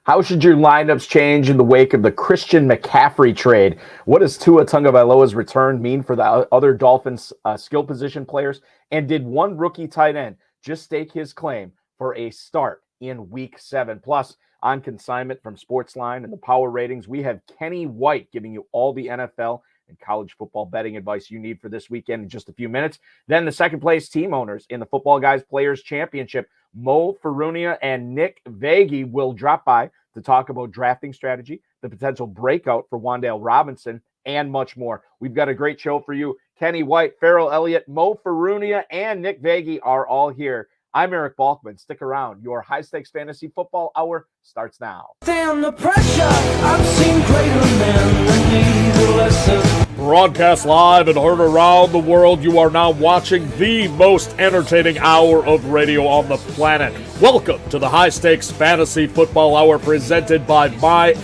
How should your lineups change in the wake of the Christian McCaffrey trade? What does Tua Tagovailoa's return mean for the other Dolphins skill position players? And did one rookie tight end just stake his claim for a start in Week 7? Plus, on consignment from Sportsline and the Power Ratings, we have Kenny White giving you all the NFL and college football betting advice you need for this weekend in just a few minutes. Then the second place team owners in the Football Guys Players Championship, Mo Farunia and Nick Vagi, will drop by to talk about drafting strategy, the potential breakout for Wan'Dale Robinson, and much more. We've got a great show for you. Kenny White, Farrell Elliott, Mo Farunia, and Nick Vagi are all here. I'm Eric Balkman. Stick around. Your high-stakes fantasy football hour starts now. Damn the pressure. I've seen greater men than need a lesson. Broadcast live and heard around the world, you are now watching the most entertaining hour of radio on the planet. Welcome to the High Stakes Fantasy Football Hour presented by MyFFPC.com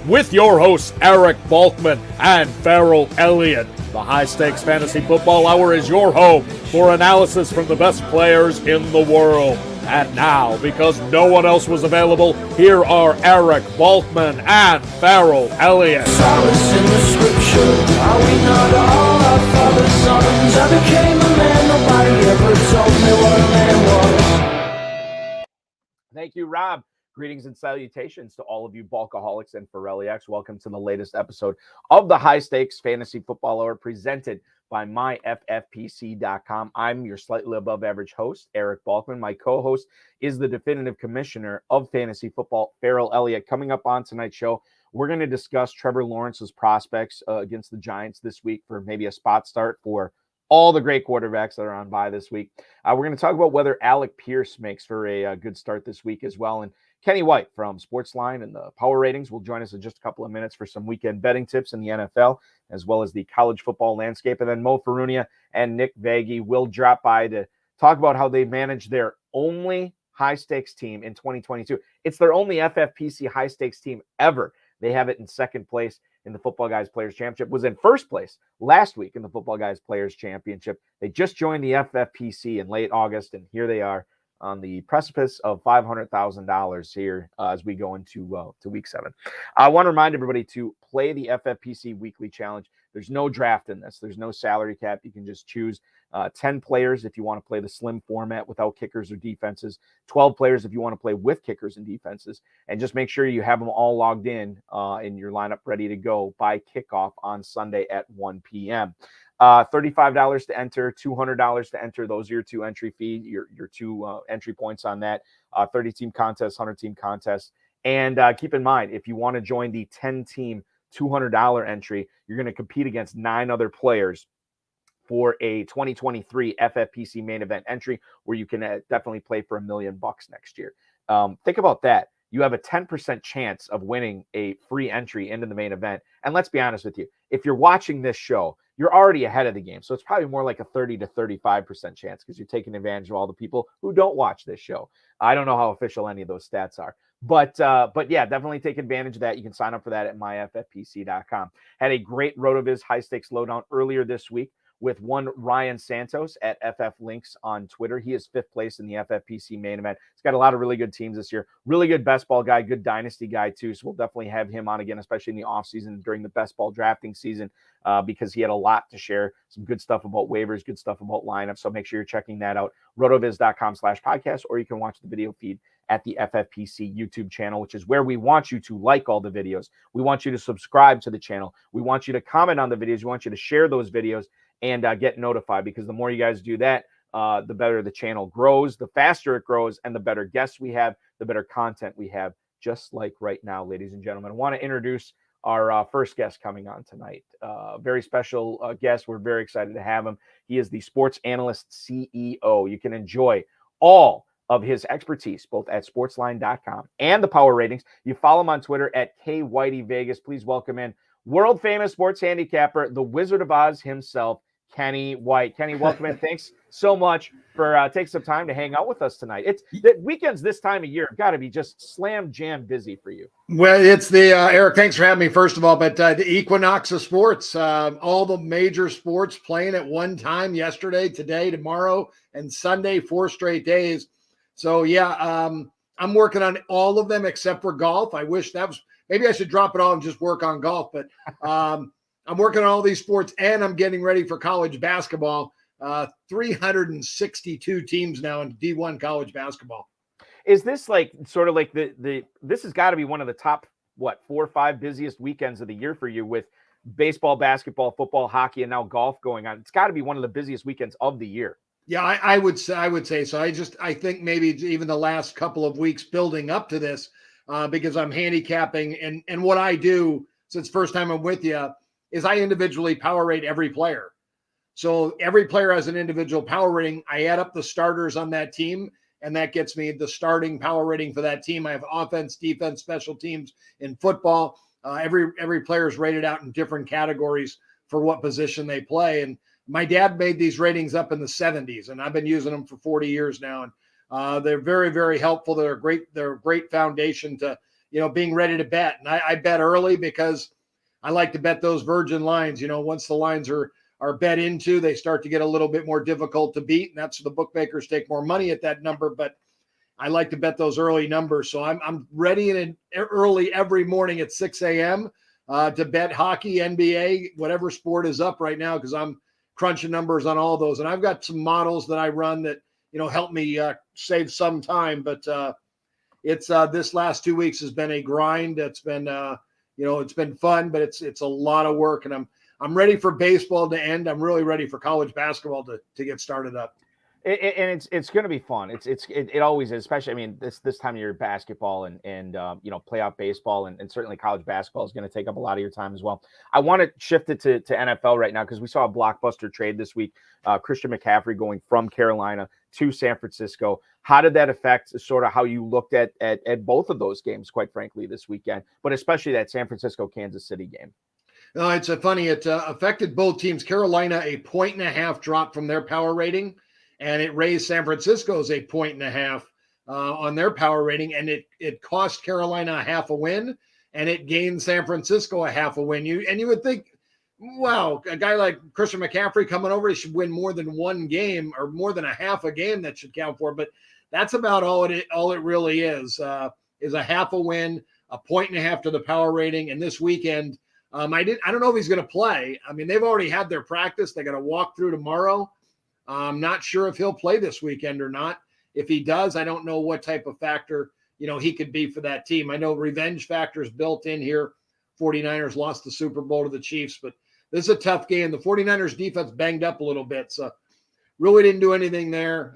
with your hosts Eric Balkman and Farrell Elliott. The High Stakes Fantasy Football Hour is your home for analysis from the best players in the world. And now, because no one else was available, here are Eric Balkman and Farrell Elliott. Solace in the scripture. Are we not all our father's sons? I became a man. Nobody ever told me what a man was. Thank you, Rob. Greetings and salutations to all of you Balkaholics and Farelliacs. Welcome to the latest episode of the High Stakes Fantasy Football Hour presented by MyFFPC.com. I'm your slightly above average host, Eric Balkman. My co-host is the definitive commissioner of fantasy football, Farrell Elliott. Coming up on tonight's show, we're going to discuss Trevor Lawrence's prospects against the Giants this week for maybe a spot start for all the great quarterbacks that are on bye this week. We're going to talk about whether Alec Pierce makes for a good start this week as well. And Kenny White from Sportsline and the Power Ratings will join us in just a couple of minutes for some weekend betting tips in the NFL, as well as the college football landscape. And then Mo Farunia and Nick Vagi will drop by to talk about how they manage their only high-stakes team in 2022. It's their only FFPC high-stakes team ever. They have it in second place in the Football Guys Players Championship, was in first place last week in the Football Guys Players Championship. They just joined the FFPC in late August, and here they are on the precipice of $500,000 here as we go into Week 7. I want to remind everybody to play the FFPC Weekly Challenge. There's no draft in this. There's no salary cap. You can just choose 10 players if you want to play the slim format without kickers or defenses, 12 players if you want to play with kickers and defenses, and just make sure you have them all logged in your lineup ready to go by kickoff on Sunday at 1 p.m. $35 to enter, $200 to enter. Those are your two entry fee, your two entry points on that. 30-team contest, 100-team contest. And keep in mind, if you want to join the 10-team $200 entry, you're going to compete against 9 other players for a 2023 FFPC main event entry where you can definitely play for $1 million next year. Think about that. You have a 10% chance of winning a free entry into the main event. And let's be honest with you, if you're watching this show, you're already ahead of the game. So it's probably more like a 30 to 35% chance because you're taking advantage of all the people who don't watch this show. I don't know how official any of those stats are. But yeah, definitely take advantage of that. You can sign up for that at myffpc.com. Had a great RotoViz high stakes lowdown earlier this week with one Ryan Santos at FF Links on Twitter. He is 5th place in the FFPC main event. He's got a lot of really good teams this year. Really good best ball guy, good dynasty guy too. So we'll definitely have him on again, especially in the offseason during the best ball drafting season because he had a lot to share. Some good stuff about waivers, good stuff about lineups. So make sure you're checking that out. rotoviz.com/podcast, or you can watch the video feed at the FFPC YouTube channel, which is where we want you to like all the videos. We want you to subscribe to the channel. We want you to comment on the videos. We want you to share those videos and get notified, because the more you guys do that, the better the channel grows, the faster it grows, and the better guests we have, the better content we have, just like right now, ladies and gentlemen. I want to introduce our first guest coming on tonight. Very special guest. We're very excited to have him. He is the Sports Analyst CEO. You can enjoy all of his expertise, both at sportsline.com and the Power Ratings. You follow him on Twitter at KWhiteyVegas. Please welcome in world famous sports handicapper, the Wizard of Oz himself, Kenny White. Kenny, welcome in. Thanks so much for taking some time to hang out with us tonight. It's the weekends this time of year have got to be just slam jam busy for you. Well, it's the Eric, thanks for having me first of all, but the equinox of sports, all the major sports playing at one time, yesterday, today, tomorrow, and Sunday, 4 straight days. So yeah, I'm working on all of them except for golf. I wish that was, maybe I should drop it all and just work on golf, but I'm working on all these sports and I'm getting ready for college basketball. 362 teams now in D1 college basketball. Is this like sort of like this has got to be one of the top, 4 or 5 busiest weekends of the year for you, with baseball, basketball, football, hockey, and now golf going on? It's got to be one of the busiest weekends of the year. Yeah, I would say so. I think maybe even the last couple of weeks building up to this, because I'm handicapping and what I do since first time I'm with you is I individually power rate every player. So every player has an individual power rating. I add up the starters on that team, and that gets me the starting power rating for that team. I have offense, defense, special teams in football. Every player is rated out in different categories for what position they play. And my dad made these ratings up in the 70s, and I've been using them for 40 years now. And they're very, very helpful. They're a great foundation to, being ready to bet. And I bet early because I like to bet those virgin lines. Once the lines are bet into, they start to get a little bit more difficult to beat. And that's the bookmakers take more money at that number. But I like to bet those early numbers. So I'm ready and early every morning at 6 a.m. To bet hockey, NBA, whatever sport is up right now, because I'm crunching numbers on all those. And I've got some models that I run that, help me save some time. But it's this last 2 weeks has been a grind. It's been, it's been fun, but it's a lot of work. And I'm ready for baseball to end. I'm really ready for college basketball to get started up. And it's going to be fun. It always is, especially, I mean, this time of year, basketball and playoff baseball and certainly college basketball is going to take up a lot of your time as well. I want to shift it to NFL right now because we saw a blockbuster trade this week. Christian McCaffrey going from Carolina to San Francisco. How did that affect sort of how you looked at both of those games, quite frankly, this weekend, but especially that San Francisco Kansas City game? No, it's funny. It affected both teams. Carolina, 1.5 drop from their power rating. And it raised San Francisco's 1.5 on their power rating, and it cost Carolina a half a win, and it gained San Francisco a half a win. You would think, wow, a guy like Christian McCaffrey coming over, he should win more than one game or more than a half a game that should count for. But that's about all it really is a half a win, 1.5 to the power rating. And this weekend, I don't know if he's going to play. I mean, they've already had their practice. They got to walk through tomorrow. I'm not sure if he'll play this weekend or not. If he does, I don't know what type of factor, he could be for that team. I know revenge factors built in here. 49ers lost the Super Bowl to the Chiefs, but this is a tough game. The 49ers defense banged up a little bit, so really didn't do anything there.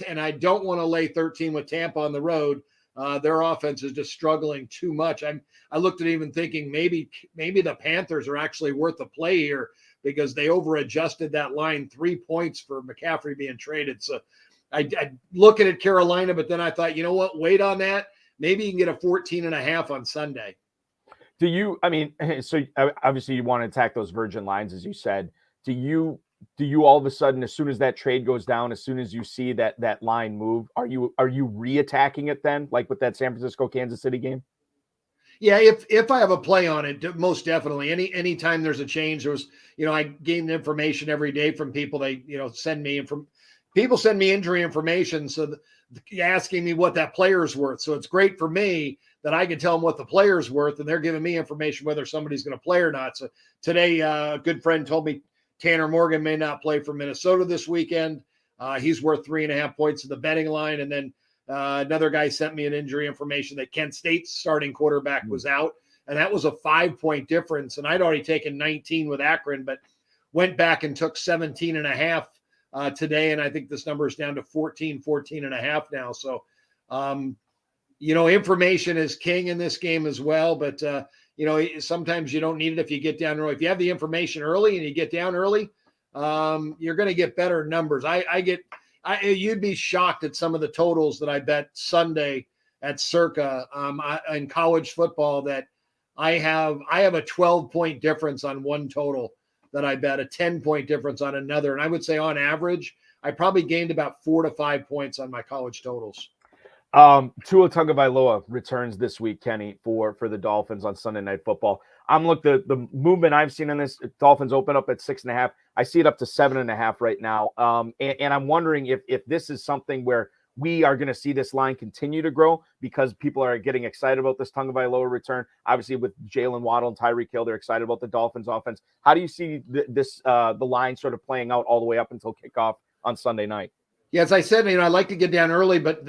And I don't want to lay 13 with Tampa on the road. Their offense is just struggling too much. I looked at even thinking maybe the Panthers are actually worth a play here, because they over-adjusted that line 3 points for McCaffrey being traded. So I looking at Carolina, but then I thought, you know what, wait on that. Maybe you can get a 14.5 on Sunday. So obviously you want to attack those virgin lines, as you said. Do you all of a sudden, as soon as that trade goes down, as soon as you see that line move, are you re-attacking it then, like with that San Francisco Kansas City game? Yeah, if I have a play on it, most definitely. Anytime there's a change, I gain information every day from people. They, send me injury information, so asking me what that player's worth. So it's great for me that I can tell them what the player's worth, and they're giving me information whether somebody's going to play or not. So today, a good friend told me Tanner Morgan may not play for Minnesota this weekend. He's worth 3.5 points in the betting line, and then another guy sent me an injury information that Kent State's starting quarterback was out, and that was a 5-point difference. And I'd already taken 19 with Akron, but went back and took 17.5 today. And I think this number is down to 14.5 now. So, information is king in this game as well. But, sometimes you don't need it if you get down early. If you have the information early and you get down early, you're going to get better numbers. You'd be shocked at some of the totals that I bet Sunday at Circa in college football that I have a 12-point difference on one total that I bet, a 10-point difference on another. And I would say on average, I probably gained about 4 to 5 points on my college totals. Tua Tagovailoa returns this week, Kenny, for the Dolphins on Sunday Night Football. The movement I've seen in this, Dolphins open up at 6.5. I see it up to 7.5 right now. And I'm wondering if this is something where we are going to see this line continue to grow because people are getting excited about this Tagovailoa return. Obviously, with Jalen Waddle and Tyreek Hill, they're excited about the Dolphins offense. How do you see the line sort of playing out all the way up until kickoff on Sunday night? Yeah, as I said, I like to get down early, but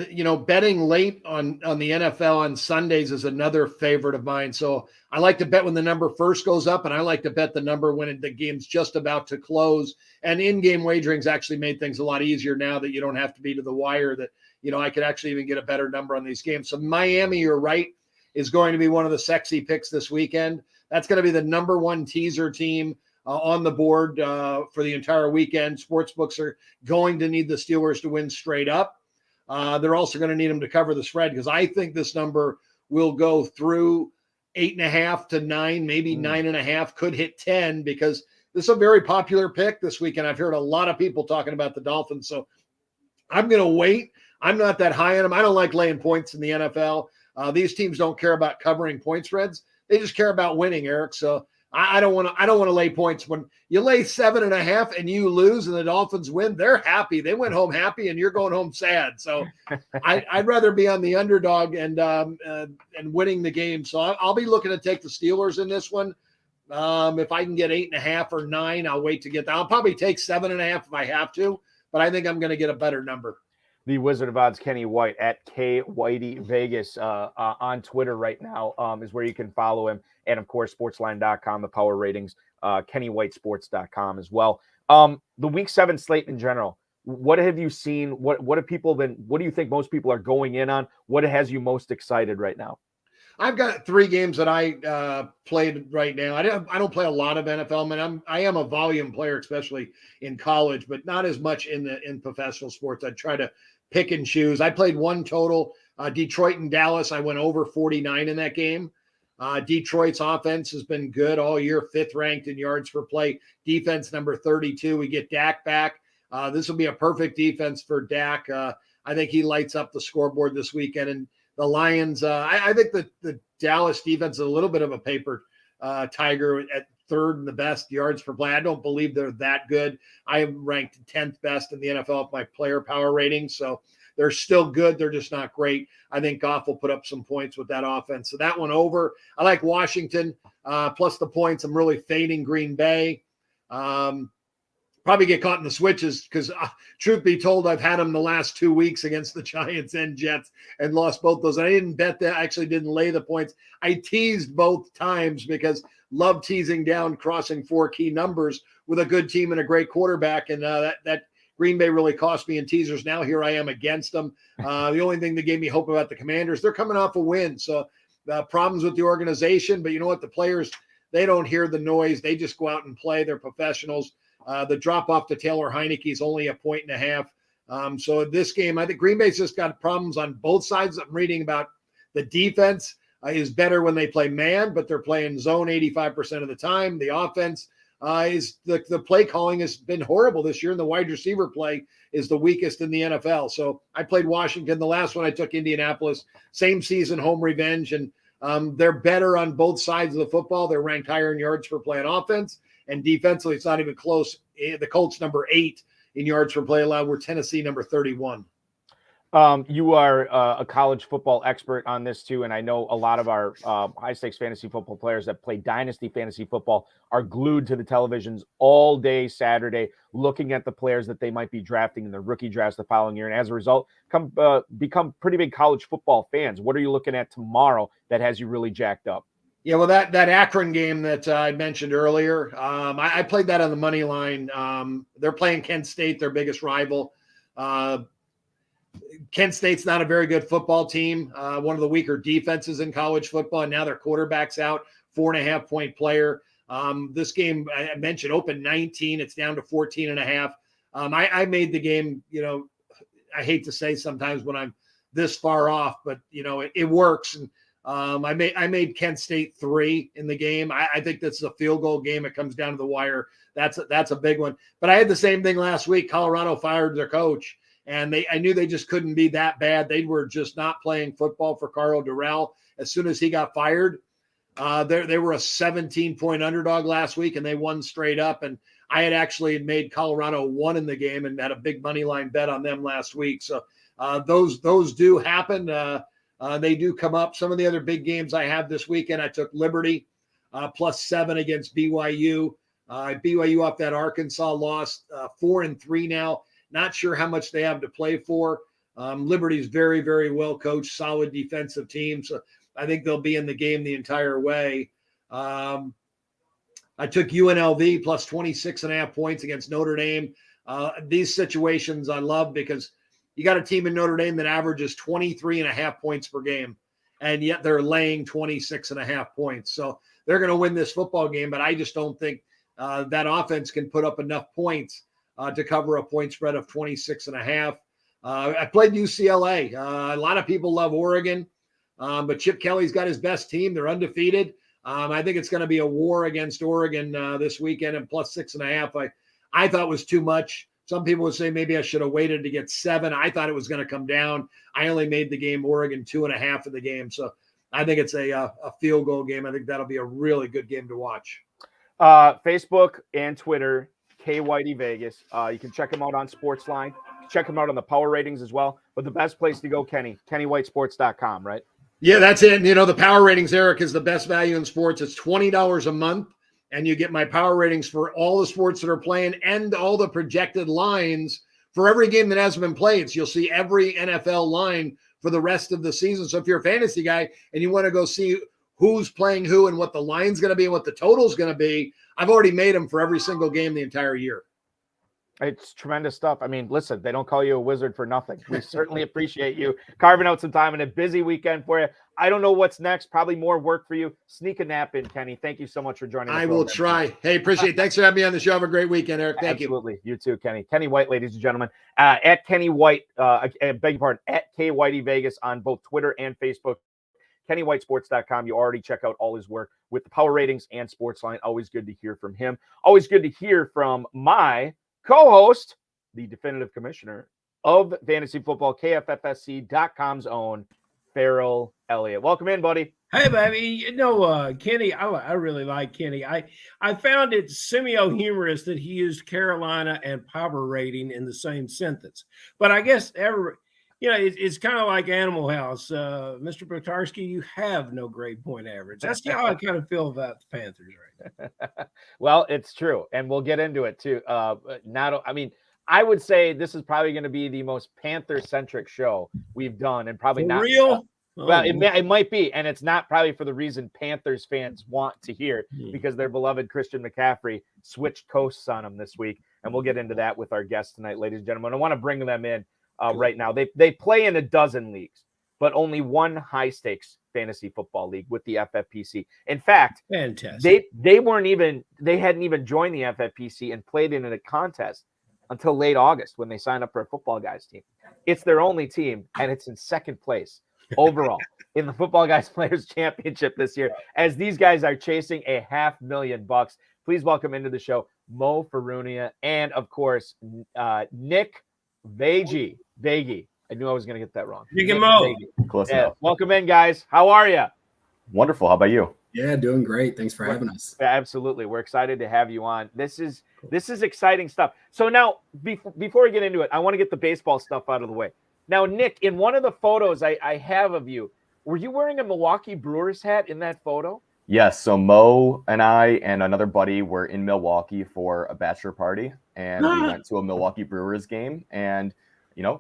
betting late on the NFL on Sundays is another favorite of mine. So I like to bet when the number first goes up, and I like to bet the number when the game's just about to close. And in-game wagering's actually made things a lot easier now that you don't have to be to the wire. That I could actually even get a better number on these games. So Miami, you're right, is going to be one of the sexy picks this weekend. That's going to be the number one teaser team on the board for the entire weekend. Sportsbooks are going to need the Steelers to win straight up. They're also going to need them to cover the spread because I think this number will go through 8.5 to 9, maybe 9.5, could hit 10 because this is a very popular pick this weekend. I've heard a lot of people talking about the Dolphins, so I'm going to wait. I'm not that high on them. I don't like laying points in the NFL. These teams don't care about covering point spreads. They just care about winning, Eric. So I don't want to lay points. When you lay 7.5 and you lose and the Dolphins win, they're happy. They went home happy and you're going home sad. So I'd rather be on the underdog and winning the game. So I'll be looking to take the Steelers in this one. If I can get 8.5 or 9, I'll wait to get that. I'll probably take 7.5 if I have to, but I think I'm going to get a better number. The Wizard of Odds, Kenny White at K-Whitey Vegas on Twitter right now is where you can follow him. And, of course, sportsline.com, the power ratings, KennyWhiteSports.com as well. The Week 7 slate in general, what have you seen? What have people been? What do you think most people are going in on? What has you most excited right now? I've got 3 games that I played right now. I don't play a lot of NFL, man. I am a volume player, especially in college, but not as much in professional sports. I try to pick and choose. I played one total, Detroit and Dallas. I went over 49 in that game. Detroit's offense has been good all year, 5th ranked in yards per play. Defense number 32. We get Dak back. This will be a perfect defense for Dak. I think he lights up the scoreboard this weekend. And the Lions, I think the Dallas defense is a little bit of a paper tiger at 3rd in the best yards per play. I don't believe they're that good. I am ranked 10th best in the NFL with my player power rating. So they're still good. They're just not great. I think Goff will put up some points with that offense. So that one over. I like Washington plus the points. I'm really fading Green Bay. Probably get caught in the switches because truth be told, I've had them the last 2 weeks against the Giants and Jets and lost both those. I didn't bet that. I actually didn't lay the points. I teased both times because love teasing down, crossing 4 key numbers with a good team and a great quarterback. And that Green Bay really cost me in teasers. Now here I am against them. The only thing that gave me hope about the Commanders, they're coming off a win. So problems with the organization, but you know what? The players, they don't hear the noise. They just go out and play. They're professionals. The drop off to Taylor Heineke is only 1.5. So this game, I think Green Bay's just got problems on both sides. I'm reading about the defense is better when they play man, but they're playing zone 85% of the time. The offense is the play calling has been horrible this year, and the wide receiver play is the weakest in the NFL. So I played Washington. The last one I took Indianapolis, same season, home revenge, and they're better on both sides of the football. They're ranked higher in yards per play on offense, and defensively, it's not even close. The Colts number 8 in yards per play allowed. We're Tennessee number 31. You are a college football expert on this too, and I know a lot of our high-stakes fantasy football players that play dynasty fantasy football are glued to the televisions all day Saturday, looking at the players that they might be drafting in the rookie drafts the following year, and as a result, become pretty big college football fans. What are you looking at tomorrow that has you really jacked up? Yeah, well, that Akron game that I mentioned earlier, I played that on the money line. They're playing Kent State, their biggest rival. Kent State's not a very good football team, one of the weaker defenses in college football, and now their quarterback's out, 4.5-point player. This game, I mentioned, opened 19. It's down to 14.5. I made the game, I hate to say sometimes when I'm this far off, but, it works. And I made Kent State 3 in the game. I think that's a field goal game. It comes down to the wire. That's a big one. But I had the same thing last week. Colorado fired their coach, and I knew they just couldn't be that bad. They were just not playing football for Carl Durrell. As soon as he got fired, they were a 17-point underdog last week, and they won straight up. And I had actually made Colorado 1 in the game and had a big money line bet on them last week. So Those do happen. They do come up. Some of the other big games I have this weekend, I took Liberty +7 against BYU. BYU off that Arkansas loss, 4-3 now. Not sure how much they have to play for. Liberty's very, very well coached, solid defensive team. So I think they'll be in the game the entire way. I took UNLV plus 26.5 points against Notre Dame. These situations I love because you got a team in Notre Dame that averages 23.5 points per game, and yet they're laying 26.5 points. So they're going to win this football game, but I just don't think that offense can put up enough points to cover a point spread of 26.5. I played UCLA. A lot of people love Oregon, but Chip Kelly's got his best team. They're undefeated. I think it's going to be a war against Oregon this weekend, and plus 6.5. I thought was too much. Some people would say maybe I should have waited to get 7. I thought it was going to come down. I only made the game Oregon 2.5 of the game. So I think it's a field goal game. I think that'll be a really good game to watch. Facebook and Twitter, K Whitey Vegas. You can check them out on Sportsline. Check them out on the power ratings as well. But the best place to go, KennyWhiteSports.com, right? Yeah, that's it. And, the power ratings, Eric, is the best value in sports. It's $20 a month. And you get my power ratings for all the sports that are playing and all the projected lines for every game that hasn't been played. So you'll see every NFL line for the rest of the season. So if you're a fantasy guy and you want to go see who's playing who and what the line's going to be and what the total's going to be, I've already made them for every single game the entire year. It's tremendous stuff. I mean, listen, they don't call you a wizard for nothing. We certainly appreciate you carving out some time in a busy weekend for you. I don't know what's next. Probably more work for you. Sneak a nap in, Kenny. Thank you so much for joining us. I will try. Hey, appreciate it. Thanks for having me on the show. Have a great weekend, Eric. Thank you. Absolutely. You too, Kenny. Kenny White, ladies and gentlemen. At Kenny White, I beg your pardon, at K Whitey Vegas on both Twitter and Facebook. KennyWhiteSports.com. You already check out all his work with the power ratings and Sportsline. Always good to hear from him. Always good to hear from my co-host, the definitive commissioner of fantasy football, KFFSC.com's own Farrell Elliott. Welcome in, buddy. Hey, baby. Kenny, I really like Kenny. I found it semi-humorous that he used Carolina and power rating in the same sentence. But I guess it's kind of like Animal House. Mr. Petarski, you have no grade point average. That's how I kind of feel about the Panthers right now. Well, it's true. And we'll get into it too. I would say this is probably going to be the most Panther-centric show we've done, and probably not real. It might be, and it's not probably for the reason Panthers fans want to hear, because their beloved Christian McCaffrey switched coasts on them this week, and we'll get into that with our guests tonight, ladies and gentlemen. I want to bring them in right now. They play in a dozen leagues, but only one high-stakes fantasy football league with the FFPC. In fact, fantastic. They hadn't even joined the FFPC and played in a contest until late August when they signed up for a Football Guys team. It's their only team, and it's in second place overall in the Football Guys Players Championship this year, as these guys are chasing $500,000. Please welcome into the show Mo Farunia and, of course, Nick Vagi. I knew I was going to get that wrong. Nick and Mo. Close enough. Welcome in, guys. How are you? Wonderful. How about you? Yeah, doing great. Thanks for having us. Absolutely. We're excited to have you on. This is exciting stuff. So now, before we get into it, I want to get the baseball stuff out of the way. Now, Nick, in one of the photos I have of you, were you wearing a Milwaukee Brewers hat in that photo? Yes. So Mo and I and another buddy were in Milwaukee for a bachelor party, and we went to a Milwaukee Brewers game. And,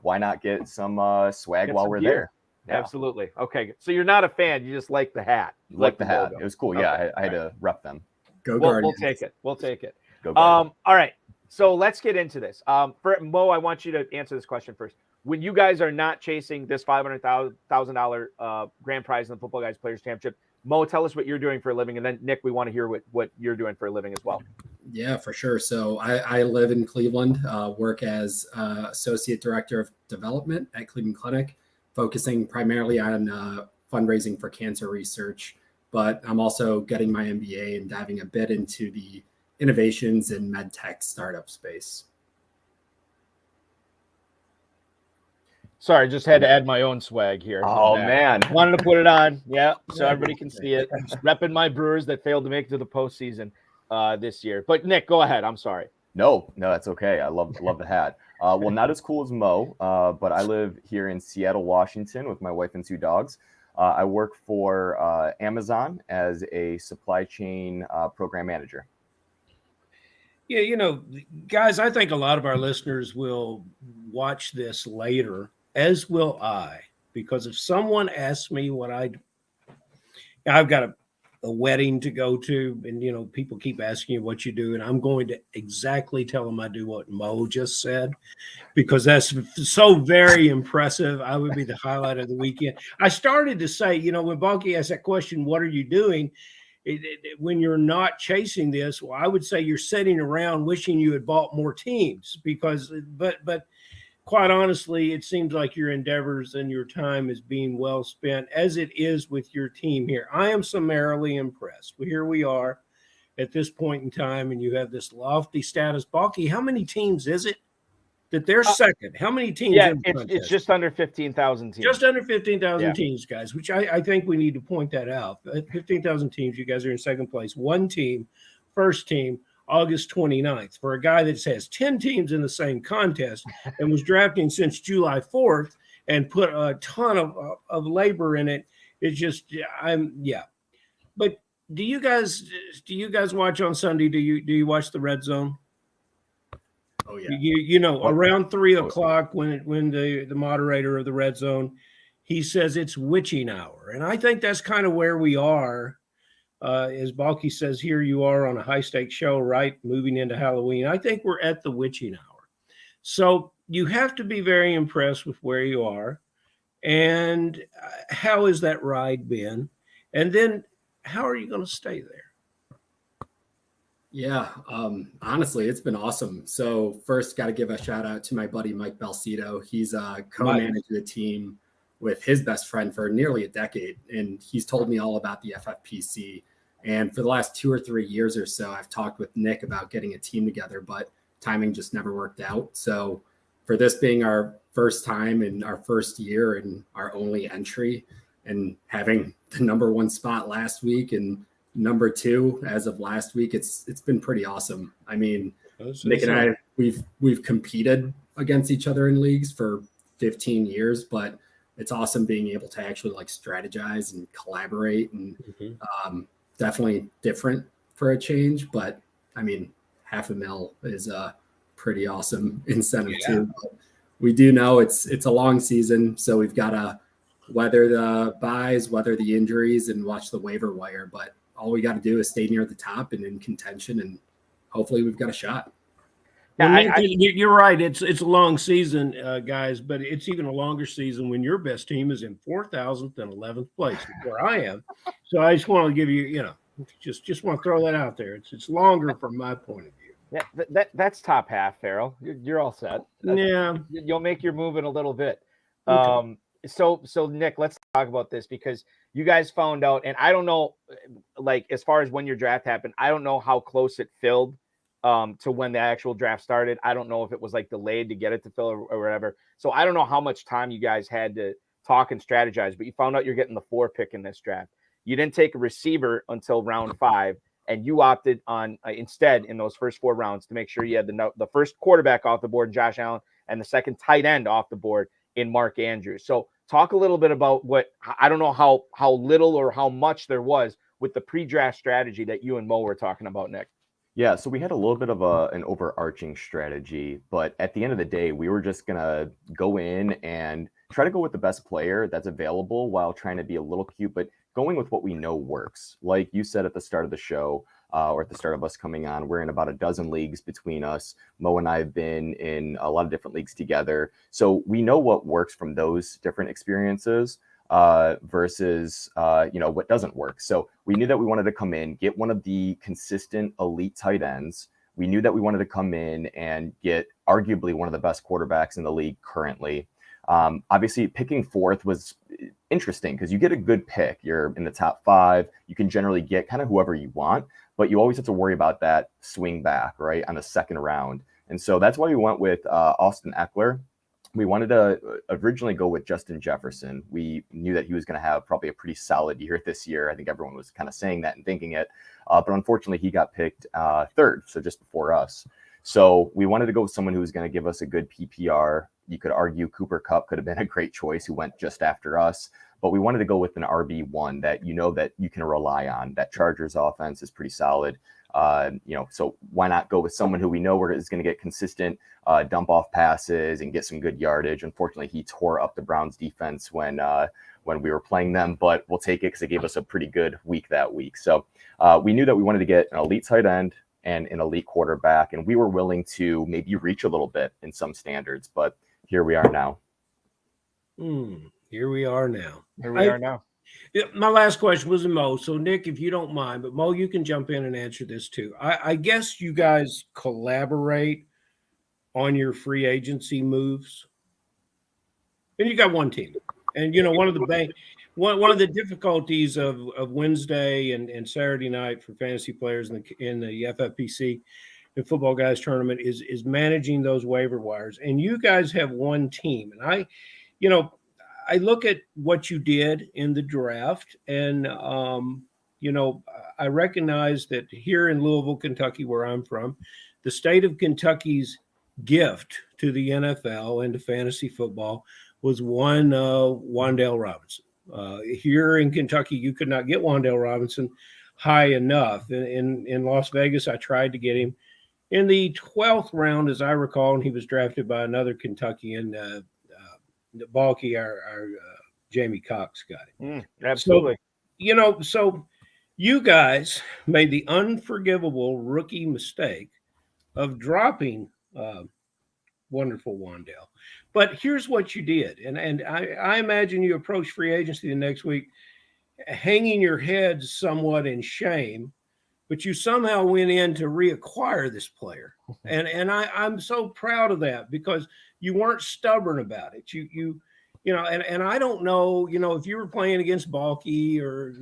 why not get some swag while we're there? Yeah. Absolutely. Okay. So you're not a fan. You just like the hat. Like the hat. logo. It was cool. Okay. Yeah. I had to rep them. We'll take it. We'll take it. Go Guardians. All right. So let's get into this. For Mo, I want you to answer this question first. When you guys are not chasing this $500,000 grand prize in the Football Guys Players Championship, Mo, tell us what you're doing for a living. And then, Nick, we want to hear what you're doing for a living as well. Yeah, for sure. So I live in Cleveland, work as Associate Director of Development at Cleveland Clinic, focusing primarily on fundraising for cancer research. But I'm also getting my MBA and diving a bit into the innovations in med tech startup space. Sorry, just had to add my own swag here. Oh, man. Wanted to put it on. Yeah, so everybody can see it. Repping my Brewers that failed to make it to the postseason this year. But, Nick, go ahead. I'm sorry. No, that's okay. I love the hat. Well, not as cool as Mo, but I live here in Seattle, Washington, with my wife and 2 dogs. I work for Amazon as a supply chain program manager. Yeah, guys, I think a lot of our listeners will watch this later, as will I, because if someone asks me I've got a wedding to go to, and people keep asking you what you do, and I'm going to exactly tell them I do what Mo just said, because that's so very impressive. I would be the highlight of the weekend. I started to say, when Bonky asked that question, what are you doing? When you're not chasing this, well, I would say you're sitting around wishing you had bought more teams, but quite honestly, it seems like your endeavors and your time is being well spent, as it is with your team here. I am summarily impressed. Well, here we are at this point in time, and you have this lofty status. Balky, how many teams is it that they're second? How many teams? Yeah, it's just under 15,000 teams. Just under 15,000 teams, guys, which I think we need to point that out. 15,000 teams, you guys are in second place. One team, first team, August 29th. For a guy that has 10 teams in the same contest and was drafting since July 4th and put a ton of labor in it, it's just, But do you guys watch on Sunday? Do you watch the Red Zone? Oh yeah. Around 3 o'clock when the moderator of the Red Zone, he says it's witching hour. And I think that's kind of where we are. As Balky says, here you are on a high stakes show, right? Moving into Halloween. I think we're at the witching hour. So you have to be very impressed with where you are. And how has that ride been? And then how are you going to stay there? Yeah, honestly, it's been awesome. So first, got to give a shout out to my buddy Mike Belcito. He's co-managed the team with his best friend for nearly a decade, and he's told me all about the FFPC. And for the last 2 or 3 years or so, I've talked with Nick about getting a team together, but timing just never worked out. So for this being our first time and our first year and our only entry, and having the #1 spot last week and #2 as of last week, it's been pretty awesome. I mean, Nick and I, we've competed against each other in leagues for 15 years, but it's awesome being able to actually strategize and collaborate, and definitely different for a change. But I mean, $500,000 is a pretty awesome incentive too. But we do know it's a long season, so we've got to weather the buys, weather the injuries, and watch the waiver wire. But all we got to do is stay near the top and in contention, and hopefully we've got a shot. Well, you're right. It's a long season, guys, but it's even a longer season when your best team is in 4,000th and 11th place, where I am. So I just want to give you, just want to throw that out there. It's longer from my point of view. Yeah, that's top half, Farrell. You're all set. You'll make your move in a little bit. Okay. So Nick, let's talk about this, because you guys found out, and I don't know, as far as when your draft happened, I don't know how close it filled to when the actual draft started. I don't know if it was delayed to get it to fill or whatever. So I don't know how much time you guys had to talk and strategize, but you found out you're getting the 4 pick in this draft. You didn't take a receiver until round 5, and you opted on instead in those first 4 rounds to make sure you had the first quarterback off the board, Josh Allen, and the second tight end off the board in Mark Andrews. So talk a little bit about I don't know how little or how much there was with the pre-draft strategy that you and Mo were talking about, Nick. Yeah, so we had a little bit of an overarching strategy, but at the end of the day, we were just going to go in and try to go with the best player that's available while trying to be a little cute, but going with what we know works. Like you said at the start of the show, or at the start of us coming on, we're in about a dozen leagues between us. Mo and I have been in a lot of different leagues together. So we know what works from those different experiences versus, what doesn't work. So we knew that we wanted to come in, get one of the consistent elite tight ends. We knew that we wanted to come in and get arguably one of the best quarterbacks in the league currently. Obviously, picking 4th was interesting because you get a good pick. You're in the top 5. You can generally get kind of whoever you want, but you always have to worry about that swing back, right, on the second round. And so that's why we went with Austin Eckler. We wanted to originally go with Justin Jefferson. We knew that he was going to have probably a pretty solid year this year. I think everyone was kind of saying that and thinking it. But unfortunately, he got picked 3rd, so just before us. So we wanted to go with someone who was going to give us a good PPR. You could argue Cooper Kupp could have been a great choice, who went just after us, but we wanted to go with an RB1 that that you can rely on. That Chargers offense is pretty solid. So why not go with someone who we know is going to get consistent dump off passes and get some good yardage. Unfortunately, he tore up the Browns defense when we were playing them, but we'll take it because it gave us a pretty good week that week. So we knew that we wanted to get an elite tight end and an elite quarterback, and we were willing to maybe reach a little bit in some standards, but here we are now. Here we are now. My last question was to Mo. So, Nick, if you don't mind, but Mo, you can jump in and answer this too. I guess you guys collaborate on your free agency moves, and you got one team. And one of the difficulties of Wednesday and Saturday night for fantasy players in the FFPC, the Football Guys tournament, is managing those waiver wires. And you guys have one team, and I look at what you did in the draft, and I recognize that here in Louisville, Kentucky, where I'm from, the state of Kentucky's gift to the NFL and to fantasy football was one Wan'Dale Robinson. Here in Kentucky, you could not get Wan'Dale Robinson high enough. In Las Vegas, I tried to get him in the 12th round, as I recall, and he was drafted by another Kentuckian. Balky, our Jamie Cox got it. Absolutely. So you guys made the unforgivable rookie mistake of dropping wonderful Wan'Dale. But here's what you did. And I imagine you approached free agency the next week hanging your head somewhat in shame, but you somehow went in to reacquire this player. And I'm so proud of that because you weren't stubborn about it. And I don't know, if you were playing against Balky or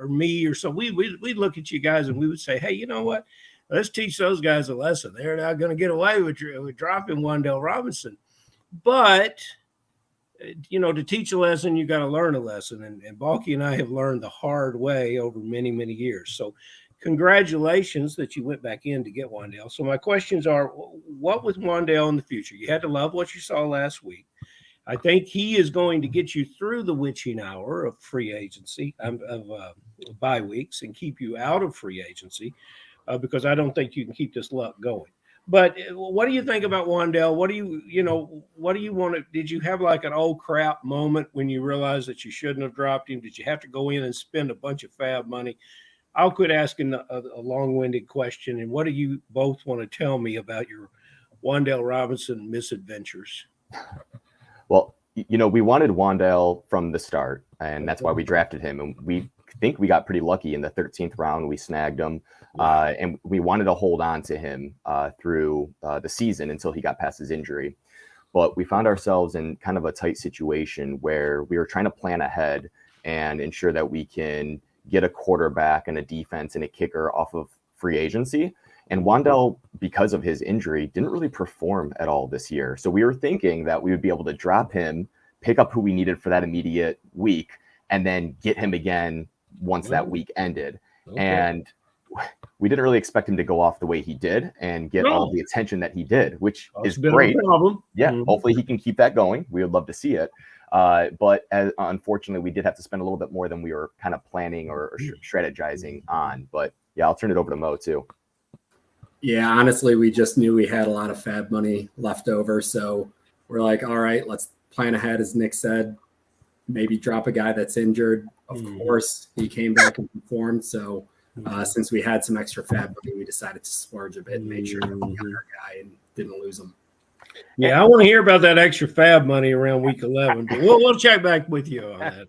me or so, we'd look at you guys and we would say, hey, you know what? Let's teach those guys a lesson. They're not going to get away with dropping Wan'Dale Robinson. But, to teach a lesson, you got to learn a lesson. And Balky and I have learned the hard way over many, many years. So congratulations that you went back in to get Wan'Dale. So my questions are, what with Wan'Dale in the future? You had to love what you saw last week. I think he is going to get you through the witching hour of free agency, of bye weeks, and keep you out of free agency because I don't think you can keep this luck going. But what do you think about Wan'Dale? What do you want to? Did you have like an old crap moment when you realized that you shouldn't have dropped him? Did you have to go in and spend a bunch of fab money? I'll quit asking a long-winded question. And what do you both want to tell me about your Wan'Dale Robinson misadventures? Well, we wanted Wan'Dale from the start, and that's why we drafted him. And we think we got pretty lucky in the 13th round. We snagged him, and we wanted to hold on to him through the season until he got past his injury. But we found ourselves in kind of a tight situation where we were trying to plan ahead and ensure that we can get a quarterback and a defense and a kicker off of free agency. And Wan'Dale, because of his injury, didn't really perform at all this year. So we were thinking that we would be able to drop him, pick up who we needed for that immediate week, and then get him again once that week ended. Okay. And we didn't really expect him to go off the way he did and get all the attention that he did, which is great. Yeah, hopefully he can keep that going. We would love to see it. But unfortunately, we did have to spend a little bit more than we were kind of planning or strategizing on. But yeah, I'll turn it over to Mo too. Yeah, honestly, we just knew we had a lot of fab money left over. So we're like, all right, let's plan ahead, as Nick said, maybe drop a guy that's injured. Of course, he came back and performed. So since we had some extra fab money, we decided to splurge a bit and make sure we got our guy and didn't lose him. Yeah, I want to hear about that extra fab money around week 11. But we'll check back with you on that.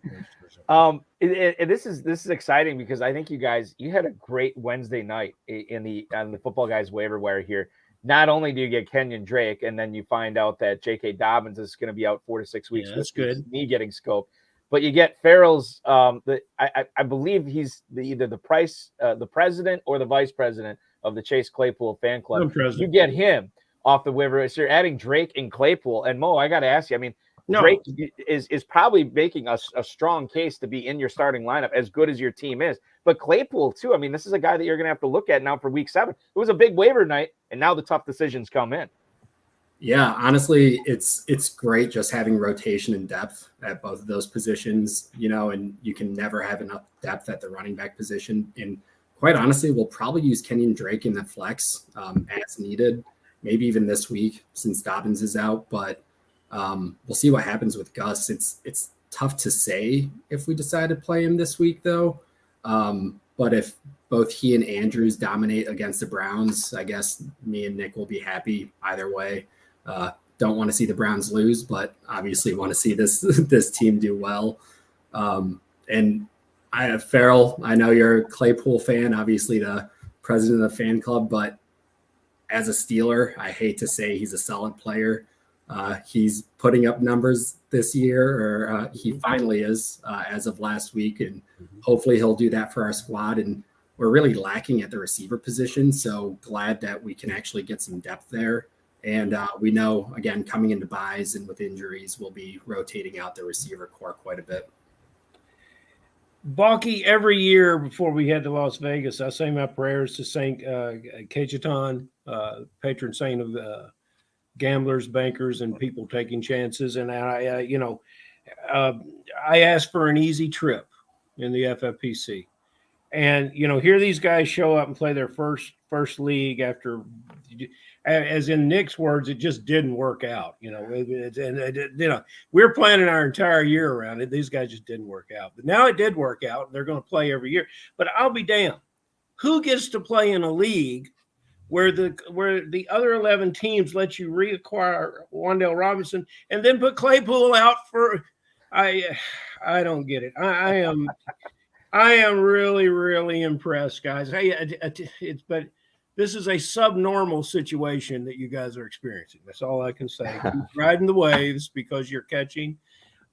This is exciting because I think you had a great Wednesday night on the Football Guys waiver wire here. Not only do you get Kenyon Drake, and then you find out that J.K. Dobbins is going to be out 4 to 6 weeks. Yeah, that's good. Me getting scoped, but you get Farrell's. I believe he's either the president or the vice president of the Chase Claypool fan club. You get him off the waiver. So you're adding Drake and Claypool. And Mo, I got to ask you, I mean, Drake is probably making a strong case to be in your starting lineup as good as your team is. but Claypool too. I mean, this is a guy that you're going to have to look at now for week 7. It was a big waiver night, and now the tough decisions come in. Yeah, honestly, it's great just having rotation and depth at both of those positions, and you can never have enough depth at the running back position. And quite honestly, we'll probably use Kenyon Drake in the flex as needed, maybe even this week since Dobbins is out. But we'll see what happens with Gus. It's tough to say if we decide to play him this week, though. But if both he and Andrews dominate against the Browns, I guess me and Nick will be happy either way. Don't want to see the Browns lose, but obviously want to see this team do well. And Farrell, I know you're a Claypool fan, obviously the president of the fan club, but as a Steeler, I hate to say he's a solid player. He's putting up numbers this year, or he finally is as of last week, and hopefully he'll do that for our squad. And we're really lacking at the receiver position, so glad that we can actually get some depth there. And we know, again, coming into buys and with injuries, we'll be rotating out the receiver core quite a bit. Balky, every year before we head to Las Vegas, I say my prayers to Saint Cajetan, patron saint of gamblers, bankers, and people taking chances. And I asked for an easy trip in the FFPC. And, here these guys show up and play their first league after – as in Nick's words, it just didn't work out. We're planning our entire year around it. These guys just didn't work out. But now it did work out. They're going to play every year. But I'll be damned. Who gets to play in a league where the other 11 teams let you reacquire Wan'Dale Robinson and then put Claypool out for? I don't get it. I am really, really impressed, guys. But this is a subnormal situation that you guys are experiencing. That's all I can say. Keep riding the waves because you're catching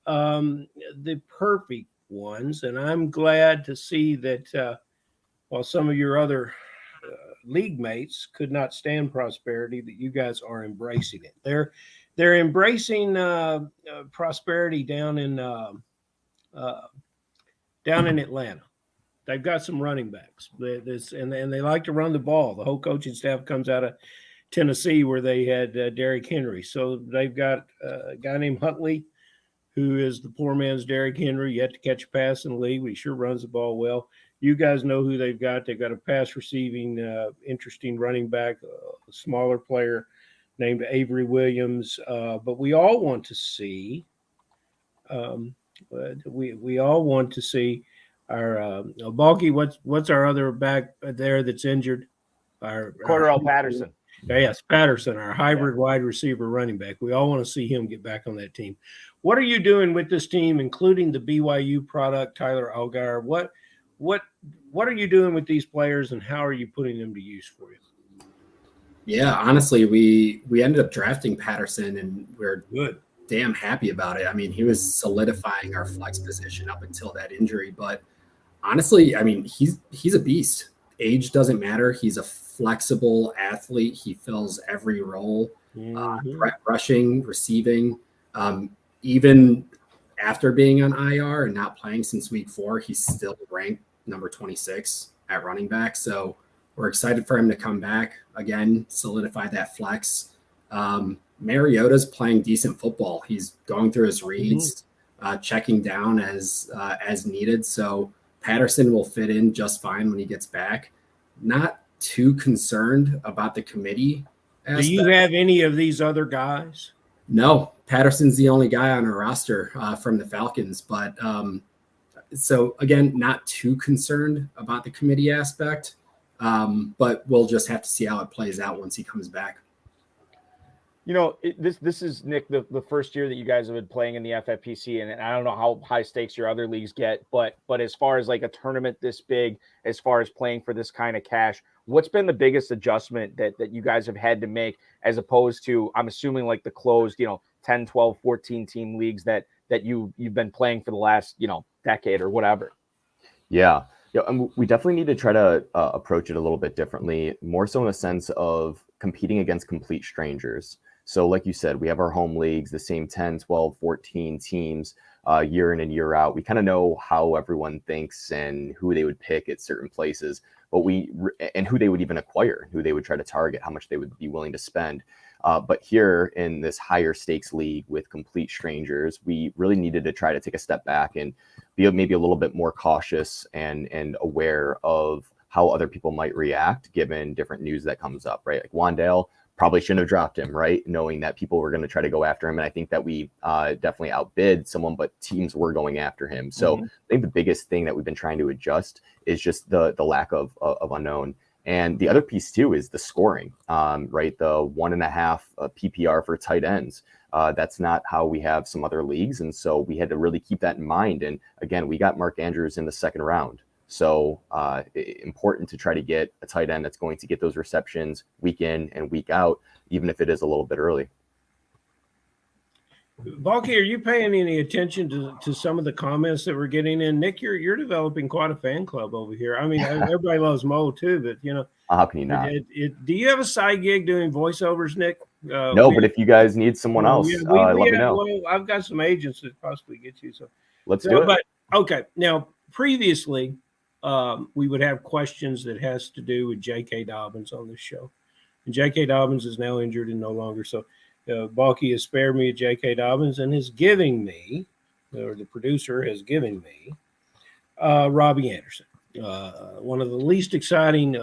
the perfect ones. And I'm glad to see that while some of your other league mates could not stand prosperity, that you guys are embracing it. They're embracing prosperity down in Atlanta. They've got some running backs, and they like to run the ball. The whole coaching staff comes out of Tennessee, where they had Derrick Henry. So they've got a guy named Huntley, who is the poor man's Derrick Henry, yet to catch a pass in the league, but he sure runs the ball well. You guys know who they've got. They've got a pass receiving, interesting running back, a smaller player named Avery Williams. But we all want to see our Balky. What's our other back there that's injured? Cordarrelle Patterson. Yes, Patterson, our hybrid wide receiver running back. We all want to see him get back on that team. What are you doing with this team, including the BYU product, Tyler Allgaier? What are you doing with these players, and how are you putting them to use for you? Yeah, honestly, we ended up drafting Patterson, and we're good. Damn happy about it. I mean, he was solidifying our flex position up until that injury. But honestly, I mean, he's a beast. Age doesn't matter. He's a flexible athlete. He fills every role, rushing, receiving. Even after being on IR and not playing since week 4, he's still ranked number 26 at running back. So we're excited for him to come back again, solidify that flex. Mariota's playing decent football. He's going through his reads, checking down as needed. So Patterson will fit in just fine when he gets back. Not too concerned about the committee aspect. Do you have any of these other guys? No, Patterson's the only guy on our roster from the Falcons. But so again, not too concerned about the committee aspect. But we'll just have to see how it plays out once he comes back. This is, Nick, the first year that you guys have been playing in the FFPC, and I don't know how high stakes your other leagues get, but as far as like a tournament this big, as far as playing for this kind of cash, what's been the biggest adjustment that you guys have had to make, as opposed to, I'm assuming, like the closed, 10, 12, 14 team leagues that you've been playing for the last, decade or whatever? Yeah. And we definitely need to try to approach it a little bit differently, more so in the sense of competing against complete strangers. So like you said, we have our home leagues, the same 10, 12, 14 teams year in and year out. We kind of know how everyone thinks and who they would pick at certain places, but and who they would even acquire, who they would try to target, how much they would be willing to spend. But here in this higher stakes league with complete strangers, we really needed to try to take a step back and be maybe a little bit more cautious and aware of how other people might react given different news that comes up, right? Like Wandale, probably shouldn't have dropped him, right? Knowing that people were going to try to go after him. And I think that we definitely outbid someone, but teams were going after him. So I think the biggest thing that we've been trying to adjust is just the lack of unknown. And the other piece too is the scoring, right? The 1.5 PPR for tight ends. That's not how we have some other leagues. And so we had to really keep that in mind. And again, we got Mark Andrews in the second round. So important to try to get a tight end that's going to get those receptions week in and week out, even if it is a little bit early. Balky, are you paying any attention to some of the comments that we're getting in? Nick, you're developing quite a fan club over here. I mean, everybody loves Mo too, but you know, how can you not? Do you have a side gig doing voiceovers, Nick? No, but if you guys need someone else, let me know. Well, I've got some agents that possibly get you. So let's do it. But okay, now previously, we would have questions that has to do with J.K. Dobbins on this show, and J.K. Dobbins is now injured and no longer so. Balky has spared me J.K. Dobbins and is giving me, or the producer has given me, Robbie Anderson, one of the least exciting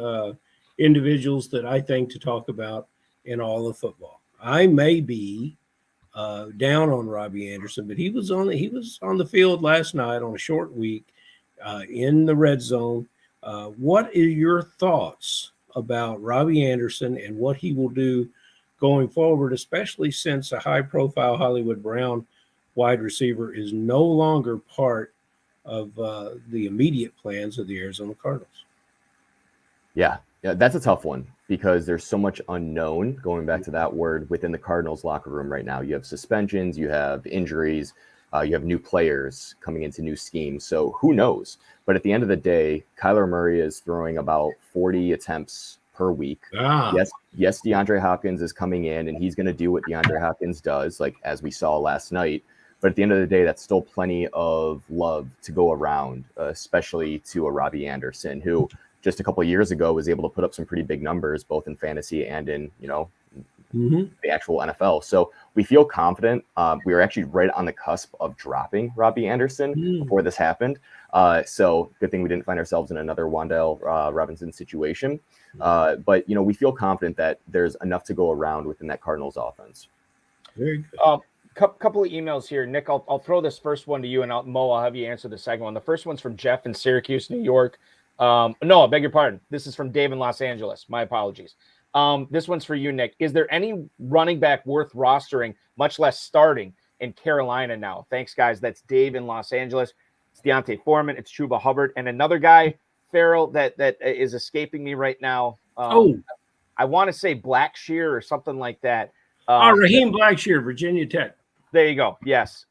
individuals that I think to talk about in all of football. I may be down on Robbie Anderson, but he was on the field last night on a short week in the red zone. What are your thoughts about Robbie Anderson and what he will do going forward, especially since a high-profile Hollywood Brown wide receiver is no longer part of the immediate plans of the Arizona Cardinals? Yeah, that's a tough one because there's so much unknown, going back to that word, within the Cardinals locker room right now. You have suspensions, you have injuries, you have new players coming into new schemes. So who knows? But at the end of the day, Kyler Murray is throwing about 40 attempts per week. Yes, DeAndre Hopkins is coming in and he's going to do what DeAndre Hopkins does, like as we saw last night. But at the end of the day, that's still plenty of love to go around, especially to a Robbie Anderson, who just a couple of years ago was able to put up some pretty big numbers, both in fantasy and in, the actual NFL. So we feel confident. We were actually right on the cusp of dropping Robbie Anderson before this happened. So good thing we didn't find ourselves in another Wandale Robinson situation. But, we feel confident that there's enough to go around within that Cardinals offense. Very good. Couple of emails here. Nick, I'll throw this first one to you, and Mo, I'll have you answer the second one. The first one's from Jeff in Syracuse, New York. No, I beg your pardon. This is from Dave in Los Angeles. My apologies. This one's for you, Nick. Is there any running back worth rostering, much less starting, in Carolina now? Thanks, guys. That's Dave in Los Angeles. It's Deontay Foreman. It's Chuba Hubbard. And another guy, Farrell, that is escaping me right now. I want to say Blackshear or something like that. Raheem Blackshear, Virginia Tech. There you go. Yes.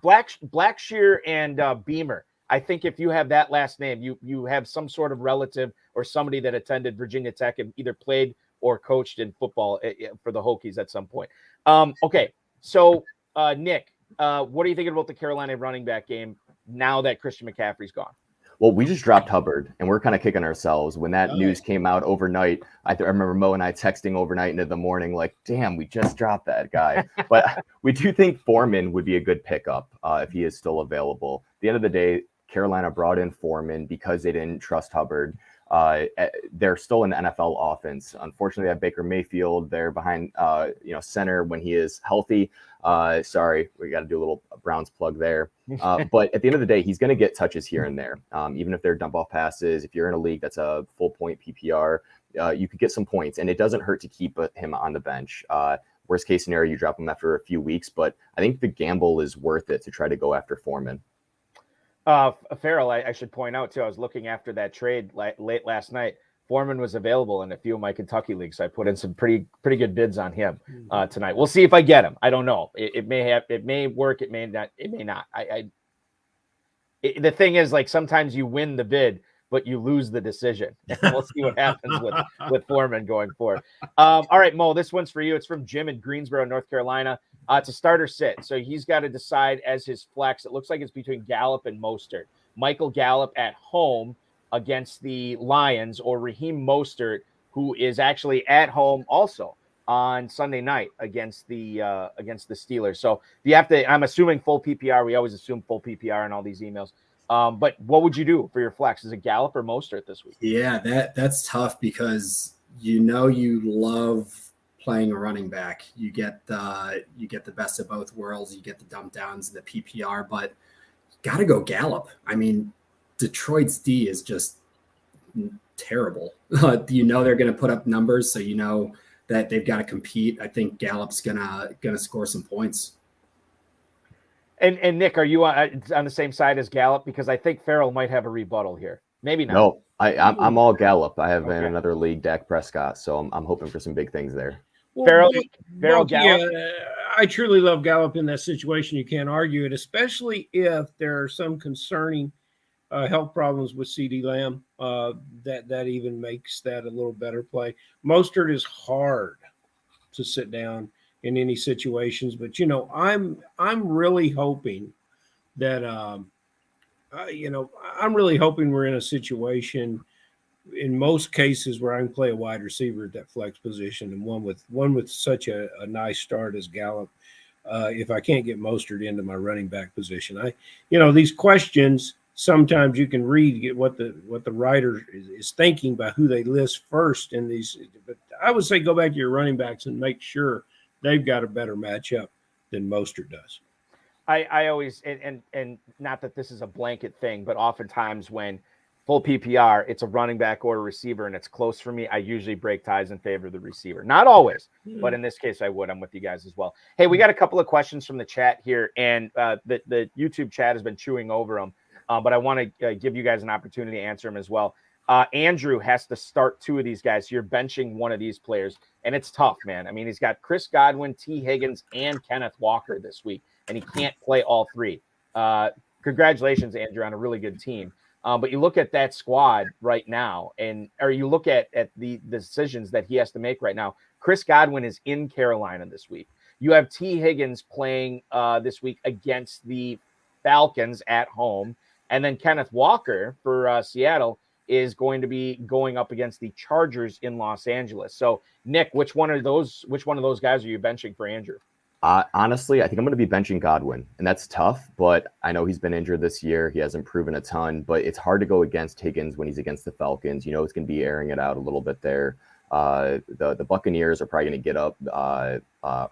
Blackshear and Beamer. I think if you have that last name, you have some sort of relative or somebody that attended Virginia Tech and either played or coached in football for the Hokies at some point. Okay. So, Nick, what are you thinking about the Carolina running back game now that Christian McCaffrey's gone? Well, we just dropped Hubbard, and we're kind of kicking ourselves. When that news came out overnight, I remember Mo and I texting overnight into the morning, like, damn, we just dropped that guy. But we do think Foreman would be a good pickup if he is still available. At the end of the day, Carolina brought in Foreman because they didn't trust Hubbard. They're still an NFL offense. Unfortunately, they have Baker Mayfield there behind, center when he is healthy. Sorry, we got to do a little Browns plug there. But at the end of the day, he's going to get touches here and there. Even if they're dump off passes, if you're in a league that's a full point PPR, you could get some points, and it doesn't hurt to keep him on the bench. Worst case scenario, you drop him after a few weeks, but I think the gamble is worth it to try to go after Foreman. Farrell, I should point out too, I was looking after that trade late last night. Foreman was available in a few of my Kentucky leagues. So I put in some pretty good bids on him tonight. We'll see if I get him. I don't know. It may work. It may not. The thing is, like, sometimes you win the bid, but you lose the decision. And we'll see what happens with Foreman going forward. All right, Mo, this one's for you. It's from Jim in Greensboro, North Carolina. It's a starter sit. So he's got to decide as his flex. It looks like it's between Gallup and Mostert. Michael Gallup at home against the Lions, or Raheem Mostert, who is actually at home also on Sunday night against the Steelers. So you have to, I'm assuming full PPR. We always assume full PPR in all these emails. But what would you do for your flex? Is it Gallup or Mostert this week? Yeah, that's tough because you love playing a running back. You get the best of both worlds. You get the dump downs and the PPR, but got to go Gallup. I mean, Detroit's D is just terrible. They're going to put up numbers, so that they've got to compete. I think Gallup's gonna score some points. And Nick, are you on the same side as Gallup? Because I think Farrell might have a rebuttal here. Maybe not. No, I'm all Gallup. I have in another league Dak Prescott, so I'm hoping for some big things there. Farrell Gallup. Yeah, I truly love Gallup in that situation. You can't argue it, especially if there are some concerning health problems with CD Lamb. That even makes that a little better play. Mostert is hard to sit down in any situations, but I'm really hoping that I'm really hoping we're in a situation in most cases where I can play a wide receiver at that flex position, and one with such a nice start as Gallup. If I can't get Mostert into my running back position, these questions, sometimes you can read what the writer is thinking by who they list first in these. But I would say go back to your running backs and make sure they've got a better matchup than Mostert does. I always, and not that this is a blanket thing, but oftentimes when full PPR, it's a running back or a receiver, and it's close for me, I usually break ties in favor of the receiver. Not always, but in this case, I would. I'm with you guys as well. Hey, we got a couple of questions from the chat here, and the YouTube chat has been chewing over them, but I want to give you guys an opportunity to answer them as well. Andrew has to start two of these guys. So you're benching one of these players, and it's tough, man. I mean, he's got Chris Godwin, T. Higgins, and Kenneth Walker this week, and he can't play all three. Congratulations, Andrew, on a really good team. But you look at that squad right now, or you look at the decisions that he has to make right now. Chris Godwin is in Carolina this week. You have T. Higgins playing this week against the Falcons at home, and then Kenneth Walker for Seattle is going to be going up against the Chargers in Los Angeles. So, Nick, which one of those guys are you benching for Andrew? Honestly, I think I'm going to be benching Godwin, and that's tough, but I know he's been injured this year. He hasn't proven a ton, but it's hard to go against Higgins when he's against the Falcons. It's going to be airing it out a little bit there. The Buccaneers are probably going to get up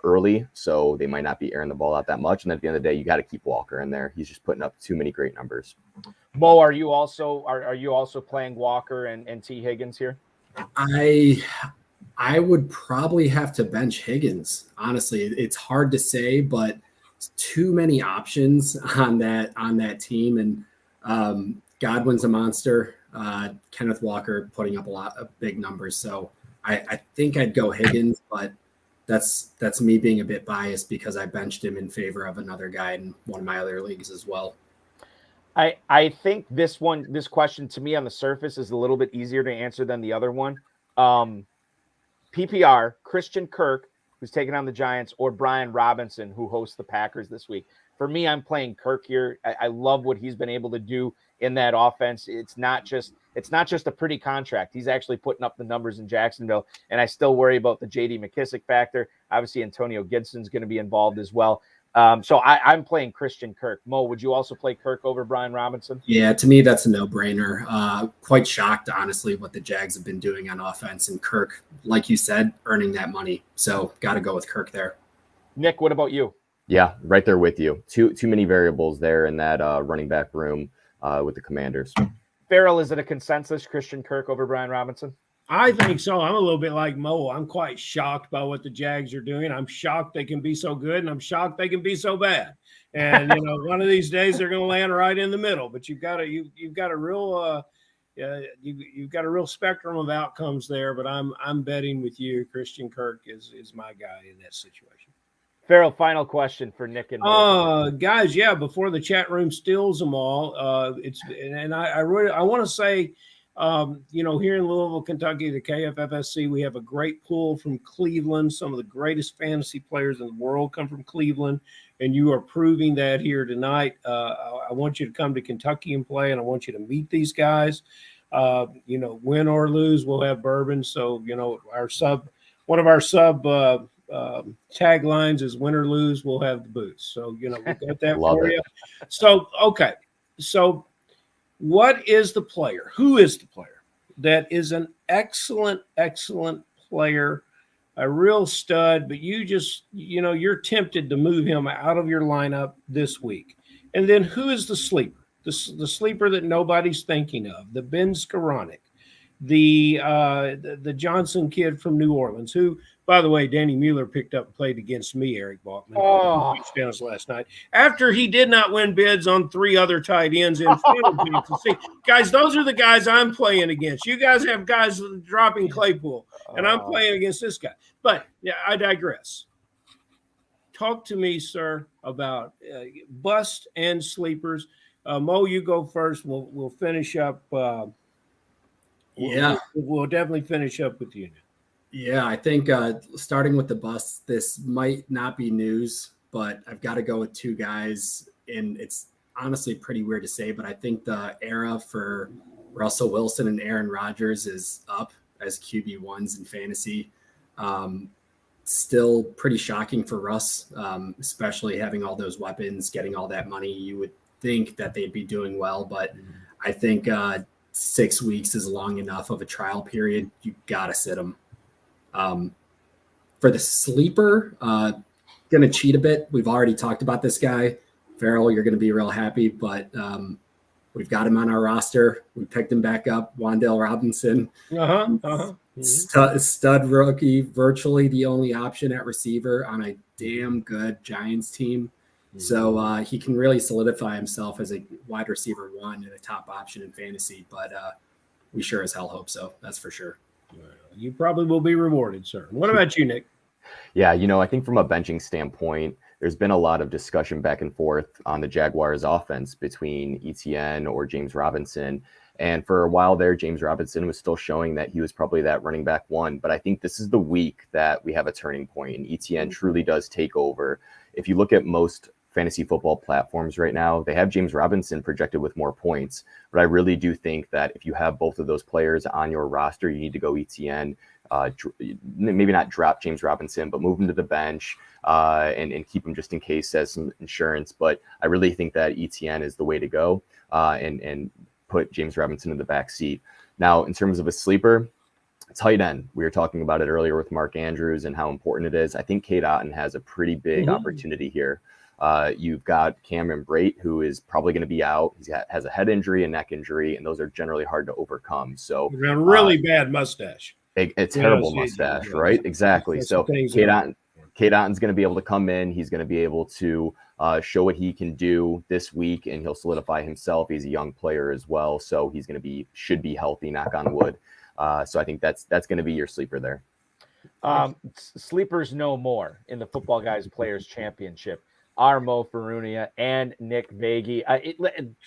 early, so they might not be airing the ball out that much. And at the end of the day, you got to keep Walker in there. He's just putting up too many great numbers. Mo, are you also playing Walker and T. Higgins here? I would probably have to bench Higgins. Honestly, it's hard to say, but too many options on that team. And Godwin's a monster. Kenneth Walker putting up a lot of big numbers. So I think I'd go Higgins, but that's me being a bit biased because I benched him in favor of another guy in one of my other leagues as well. I think this question to me on the surface is a little bit easier to answer than the other one. PPR, Christian Kirk, who's taking on the Giants, or Brian Robinson, who hosts the Packers this week. For me, I'm playing Kirk here. I love what he's been able to do in that offense. It's not just a pretty contract. He's actually putting up the numbers in Jacksonville, and I still worry about the J.D. McKissick factor. Obviously, Antonio Gibson's going to be involved as well. So I'm playing Christian Kirk. Mo, would you also play Kirk over Brian Robinson? Yeah, to me, that's a no-brainer. Quite shocked, honestly, what the Jags have been doing on offense. And Kirk, like you said, earning that money. So got to go with Kirk there. Nick, what about you? Yeah, right there with you. Too many variables there in that running back room with the Commanders. Farrell, is it a consensus Christian Kirk over Brian Robinson? I think so. I'm a little bit like Mo. I'm quite shocked by what the Jags are doing. I'm shocked they can be so good, and I'm shocked they can be so bad. And one of these days they're going to land right in the middle. But you've got a real spectrum of outcomes there. But I'm betting with you. Christian Kirk is my guy in that situation. Farrell, final question for Nick and Mo. Guys, yeah, before the chat room steals them all, I want to say, here in Louisville, Kentucky, the KFFSC, we have a great pool from Cleveland. Some of the greatest fantasy players in the world come from Cleveland, and you are proving that here tonight. I want you to come to Kentucky and play, and I want you to meet these guys. Win or lose, we'll have bourbon. So, one of our sub taglines is win or lose, we'll have the booze. So, we'll get that for you. So, okay. So, what is the player? Who is the player that is an excellent, excellent player, a real stud, but you just, you're tempted to move him out of your lineup this week? And then who is the sleeper? The sleeper that nobody's thinking of, the Ben Skoranek, the Johnson kid from New Orleans, who, by the way, Danny Mueller picked up and played against me, Eric Balkman, touchdowns last night, after he did not win bids on 3 other tight ends in fantasy. Guys, those are the guys I'm playing against. You guys have guys dropping Claypool, and I'm playing against this guy. But yeah, I digress. Talk to me, sir, about bust and sleepers. Mo, you go first. We'll finish up. We'll definitely finish up with you. Yeah, I think starting with the bust, this might not be news, but I've got to go with 2 guys, and it's honestly pretty weird to say, but I think the era for Russell Wilson and Aaron Rodgers is up as QB1s in fantasy. Still pretty shocking for Russ, especially having all those weapons, getting all that money. You would think that they'd be doing well, but I think 6 weeks is long enough of a trial period. You got to sit them. For the sleeper, going to cheat a bit. We've already talked about this guy. Farrell, you're going to be real happy, but we've got him on our roster. We picked him back up. Wan'Dale Robinson. Stud rookie, virtually the only option at receiver on a damn good Giants team. So he can really solidify himself as a wide receiver 1 and a top option in fantasy, but we sure as hell hope so. That's for sure. You probably will be rewarded, sir. What about you, Nick? Yeah, I think from a benching standpoint, there's been a lot of discussion back and forth on the Jaguars offense between Etienne or James Robinson. And for a while there, James Robinson was still showing that he was probably that running back 1. But I think this is the week that we have a turning point, and Etienne truly does take over. If you look at most fantasy football platforms right now, they have James Robinson projected with more points. But I really do think that if you have both of those players on your roster, you need to go Etienne. Maybe not drop James Robinson, but move him to the bench and keep him just in case as some insurance. But I really think that Etienne is the way to go and put James Robinson in the back seat. Now, in terms of a sleeper, tight end, we were talking about it earlier with Mark Andrews and how important it is. I think Cade Otton has a pretty big opportunity here. You've got Cameron Brate, who is probably going to be out. He has a head injury, a neck injury, and those are generally hard to overcome. So a really bad mustache. A terrible mustache, right? Exactly. So Cade Otton's going to be able to come in. He's going to be able to show what he can do this week, and he'll solidify himself. He's a young player as well, so he's going to should be healthy, knock on wood. So I think that's going to be your sleeper there. Sleepers no more in the Football Guys Players Championship are Mo Farunia and Nick Vagi.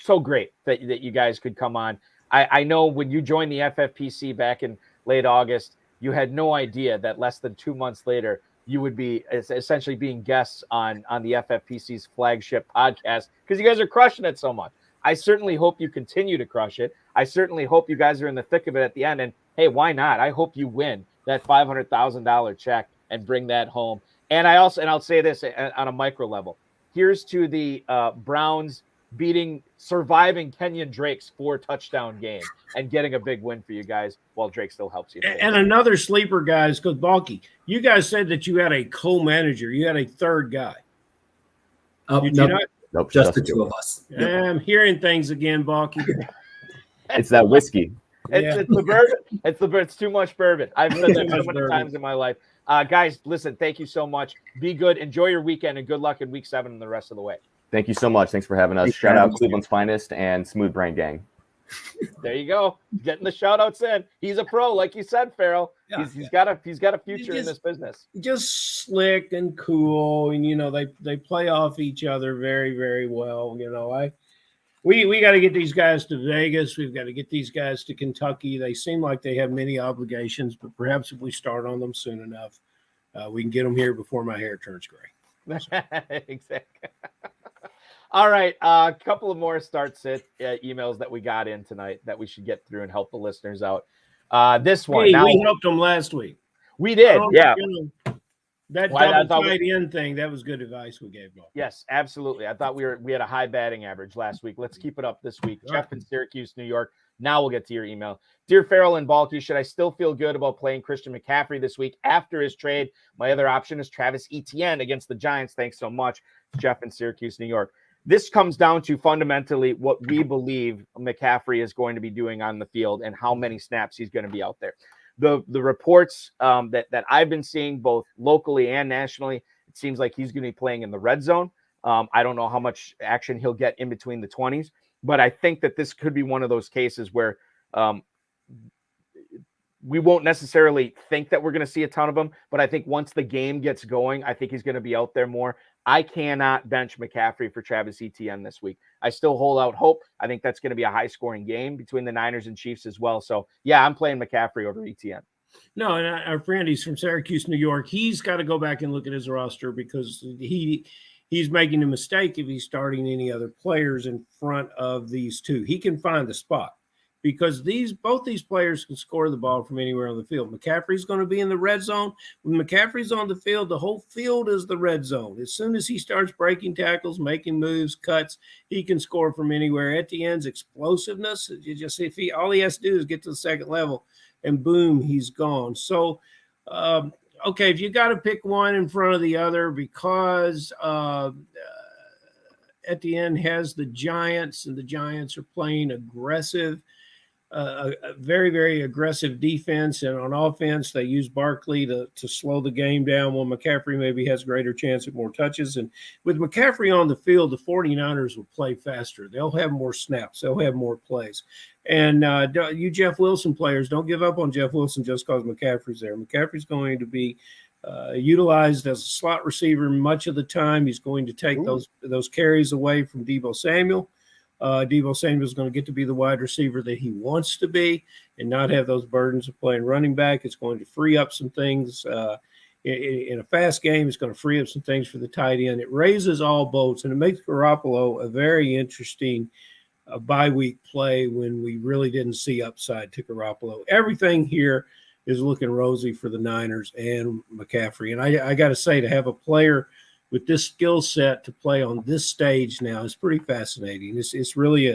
So great that you guys could come on. I know when you joined the FFPC back in late August, you had no idea that less than 2 months later, you would be essentially being guests on the FFPC's flagship podcast because you guys are crushing it so much. I certainly hope you continue to crush it. I certainly hope you guys are in the thick of it at the end. And hey, why not? I hope you win that $500,000 check and bring that home. And I'll say this on a micro level. Here's to the Browns surviving Kenyon Drake's 4-touchdown game and getting a big win for you guys while Drake still helps you. And another sleeper, guys, because Balky, you guys said that you had a co-manager. You had a third guy. Did you not? Nope, just the 2 of us. Yep. I'm hearing things again, Balky. It's that whiskey. It's the bourbon. It's too much bourbon. I've said that so many times in my life. Guys, listen, thank you so much. Be good. Enjoy your weekend, and good luck in week 7 and the rest of the way. Thank you so much. Thanks for having us. Shout out Cleveland's finest and Smooth Brain Gang. There you go. Getting the shout outs in. He's a pro, like you said, Farrell. Yeah, He's got a future in this business. Just slick and cool, and they play off each other very, very well. We got to get these guys to Vegas. We've got to get these guys to Kentucky. They seem like they have many obligations, but perhaps if we start on them soon enough, we can get them here before my hair turns gray. Exactly. All right, a couple of more start-sit emails that we got in tonight that we should get through and help the listeners out. This one. Hey, now, we helped them last week. We did, yeah. That double tight end thing, that was good advice we gave them. Yes, absolutely. I thought we had a high batting average last week. Let's keep it up this week. All right. Jeff in Syracuse, New York. Now we'll get to your email. Dear Farrell and Balky, should I still feel good about playing Christian McCaffrey this week after his trade? My other option is Travis Etienne against the Giants. Thanks so much, Jeff in Syracuse, New York. This comes down to fundamentally what we believe McCaffrey is going to be doing on the field and how many snaps he's going to be out there. The reports that I've been seeing both locally and nationally, it seems like he's going to be playing in the red zone. I don't know how much action he'll get in between the 20s, but I think that this could be one of those cases where we won't necessarily think that we're going to see a ton of them, but I think once the game gets going, I think he's going to be out there more. I cannot bench McCaffrey for Travis Etienne this week. I still hold out hope. I think that's going to be a high-scoring game between the Niners and Chiefs as well. So, yeah, I'm playing McCaffrey over Etienne. No, and our friend, he's from Syracuse, New York. He's got to go back and look at his roster because he's making a mistake if he's starting any other players in front of these two. He can find the spot because both these players can score the ball from anywhere on the field. McCaffrey's going to be in the red zone. When McCaffrey's on the field, the whole field is the red zone. As soon as he starts breaking tackles, making moves, cuts, he can score from anywhere. Etienne's explosiveness, all he has to do is get to the second level, and boom, he's gone. So, okay, if you got to pick one in front of the other because Etienne has the Giants, and the Giants are playing aggressive, a very, very aggressive defense, and on offense, they use Barkley to slow the game down while McCaffrey maybe has greater chance at more touches. And with McCaffrey on the field, the 49ers will play faster. They'll have more snaps. They'll have more plays. And you Jeff Wilson players, don't give up on Jeff Wilson just because McCaffrey's there. McCaffrey's going to be utilized as a slot receiver much of the time. He's going to take those carries away from Deebo Samuel. Deebo Samuel is going to get to be the wide receiver that he wants to be and not have those burdens of playing running back. It's going to free up some things in a fast game. It's going to free up some things for the tight end. It raises all boats, and it makes Garoppolo a very interesting bye week play when we really didn't see upside to Garoppolo. Everything here is looking rosy for the Niners and McCaffrey. And I got to say, to have a player with this skill set to play on this stage now is pretty fascinating. It's really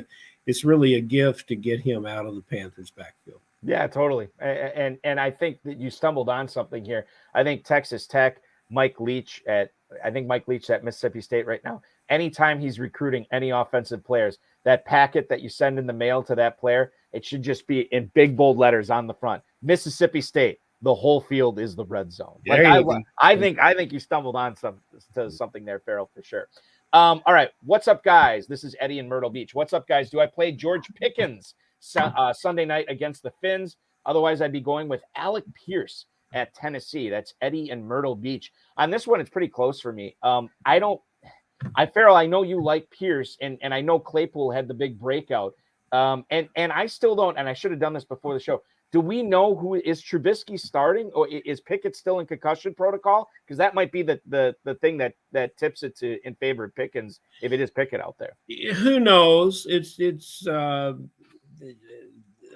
a gift to get him out of the Panthers' backfield. Yeah, totally. And I think that you stumbled on something here. I think Texas Tech, Mike Leach at Mississippi State right now, anytime he's recruiting any offensive players, that packet that you send in the mail to that player, it should just be in big bold letters on the front. Mississippi State, the whole field is the red zone. I think you stumbled on something there, Farrell, for sure. All right. What's up, guys? This is Eddie in Myrtle Beach. What's up, guys? Do I play George Pickens Sunday night against the Finns? Otherwise, I'd be going with Alec Pierce at Tennessee. That's Eddie in Myrtle Beach. On this one, it's pretty close for me. Farrell, I know you like Pierce, and I know Claypool had the big breakout. And I still don't, and I should have done this before the show. Do we know who is Trubisky starting, or is Pickett still in concussion protocol? Because that might be the thing that tips it in favor of Pickens if it is Pickett out there. Who knows?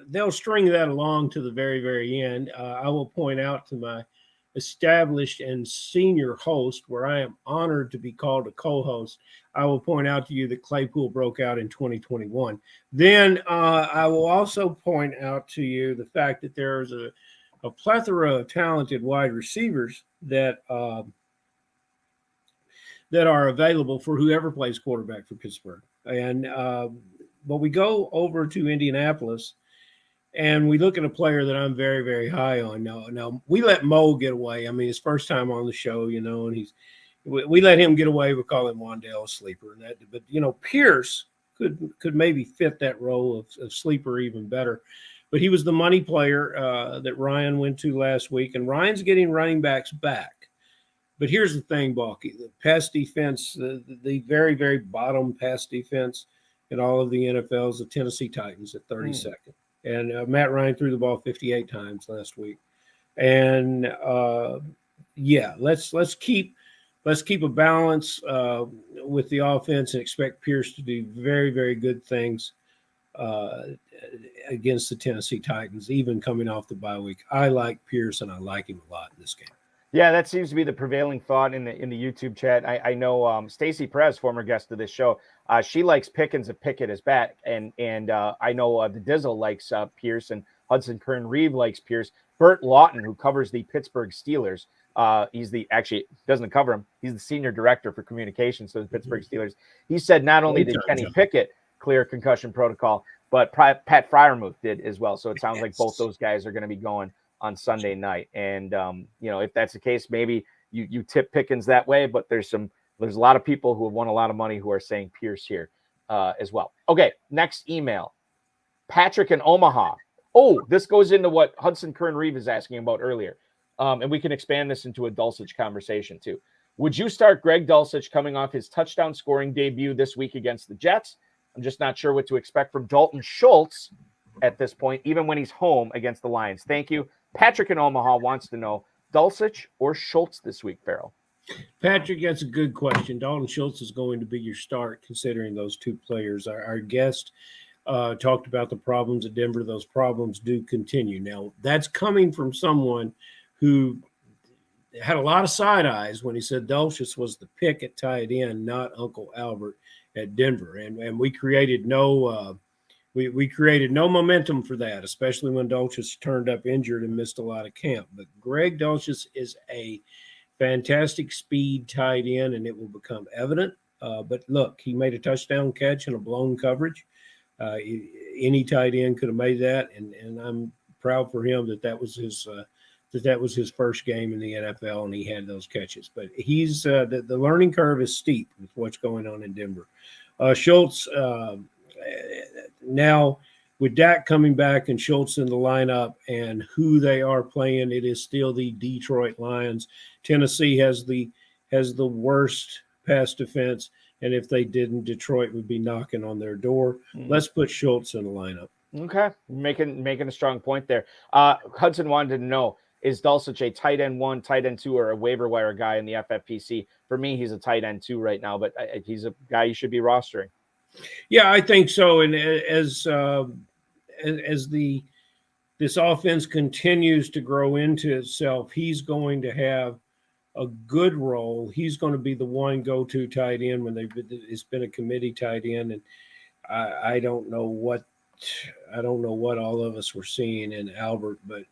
They'll string that along to the very, very end. I will point out to my established and senior host, where I am honored to be called a co-host, I will point out to you that Claypool broke out in 2021. Then I will also point out to you the fact that there's a plethora of talented wide receivers that are available for whoever plays quarterback for Pittsburgh. And but we go over to Indianapolis, and we look at a player that I'm very, very high on. Now we let Mo get away. I mean, his first time on the show, and we let him get away. We call him Wandale a sleeper. But Pierce could maybe fit that role of sleeper even better. But he was the money player that Ryan went to last week, and Ryan's getting running backs back. But here's the thing, Balky, the pass defense, the very, very bottom pass defense in all of the NFL is the Tennessee Titans at 32nd. And Matt Ryan threw the ball 58 times last week. And let's keep a balance with the offense and expect Pierce to do very, very good things against the Tennessee Titans, even coming off the bye week. I like Pierce, and I like him a lot in this game. Yeah, that seems to be the prevailing thought in the YouTube chat. I know Stacey Perez, former guest of this show, she likes Pickens if Pickett is back, and I know the Dizzle likes Pierce, and Hudson Kern-Reeve likes Pierce. Bert Lawton, who covers the Pittsburgh Steelers, doesn't cover him. He's the senior director for communications for the Pittsburgh Steelers. He said not only did Kenny Pickett clear concussion protocol, but Pat Freiermuth did as well. So it sounds like both those guys are going to be going on Sunday night. And, if that's the case, maybe you tip Pickens that way, but there's a lot of people who have won a lot of money who are saying Pierce here as well. Okay. Next email, Patrick in Omaha. Oh, this goes into what Hudson Kern-Reeve is asking about earlier. And we can expand this into a Dulcich conversation too. Would you start Greg Dulcich coming off his touchdown scoring debut this week against the Jets? I'm just not sure what to expect from Dalton Schultz at this point, even when he's home against the Lions. Thank you. Patrick in Omaha wants to know Dulcich or Schultz this week, Farrell. Patrick, that's a good question. Dalton Schultz is going to be your start considering those two players. Our guest talked about the problems at Denver. Those problems do continue. Now, that's coming from someone who had a lot of side eyes when he said Dulcich was the pick at tight end, not Uncle Albert at Denver. And we created no we created no momentum for that, especially when Dulcich turned up injured and missed a lot of camp. But Greg Dulcich is a fantastic speed tight end, and it will become evident. But look, he made a touchdown catch in a blown coverage. Any tight end could have made that, and I'm proud for him that was his first game in the NFL, and he had those catches. But he's the learning curve is steep with what's going on in Denver. Schultz, now with Dak coming back and Schultz in the lineup and who they are playing, it is still the Detroit Lions. Tennessee has the worst pass defense, and if they didn't, Detroit would be knocking on their door. Let's put Schultz in the lineup. Okay, making a strong point there. Hudson wanted to know, is Dulcich a tight end 1, tight end 2, or a waiver wire guy in the FFPC? For me, he's a tight end 2 right now, but he's a guy you should be rostering. Yeah, I think so. And as this offense continues to grow into itself, he's going to have a good role. He's going to be the one go-to tight end when it's been a committee tight end, and I don't know what all of us were seeing in Albert, but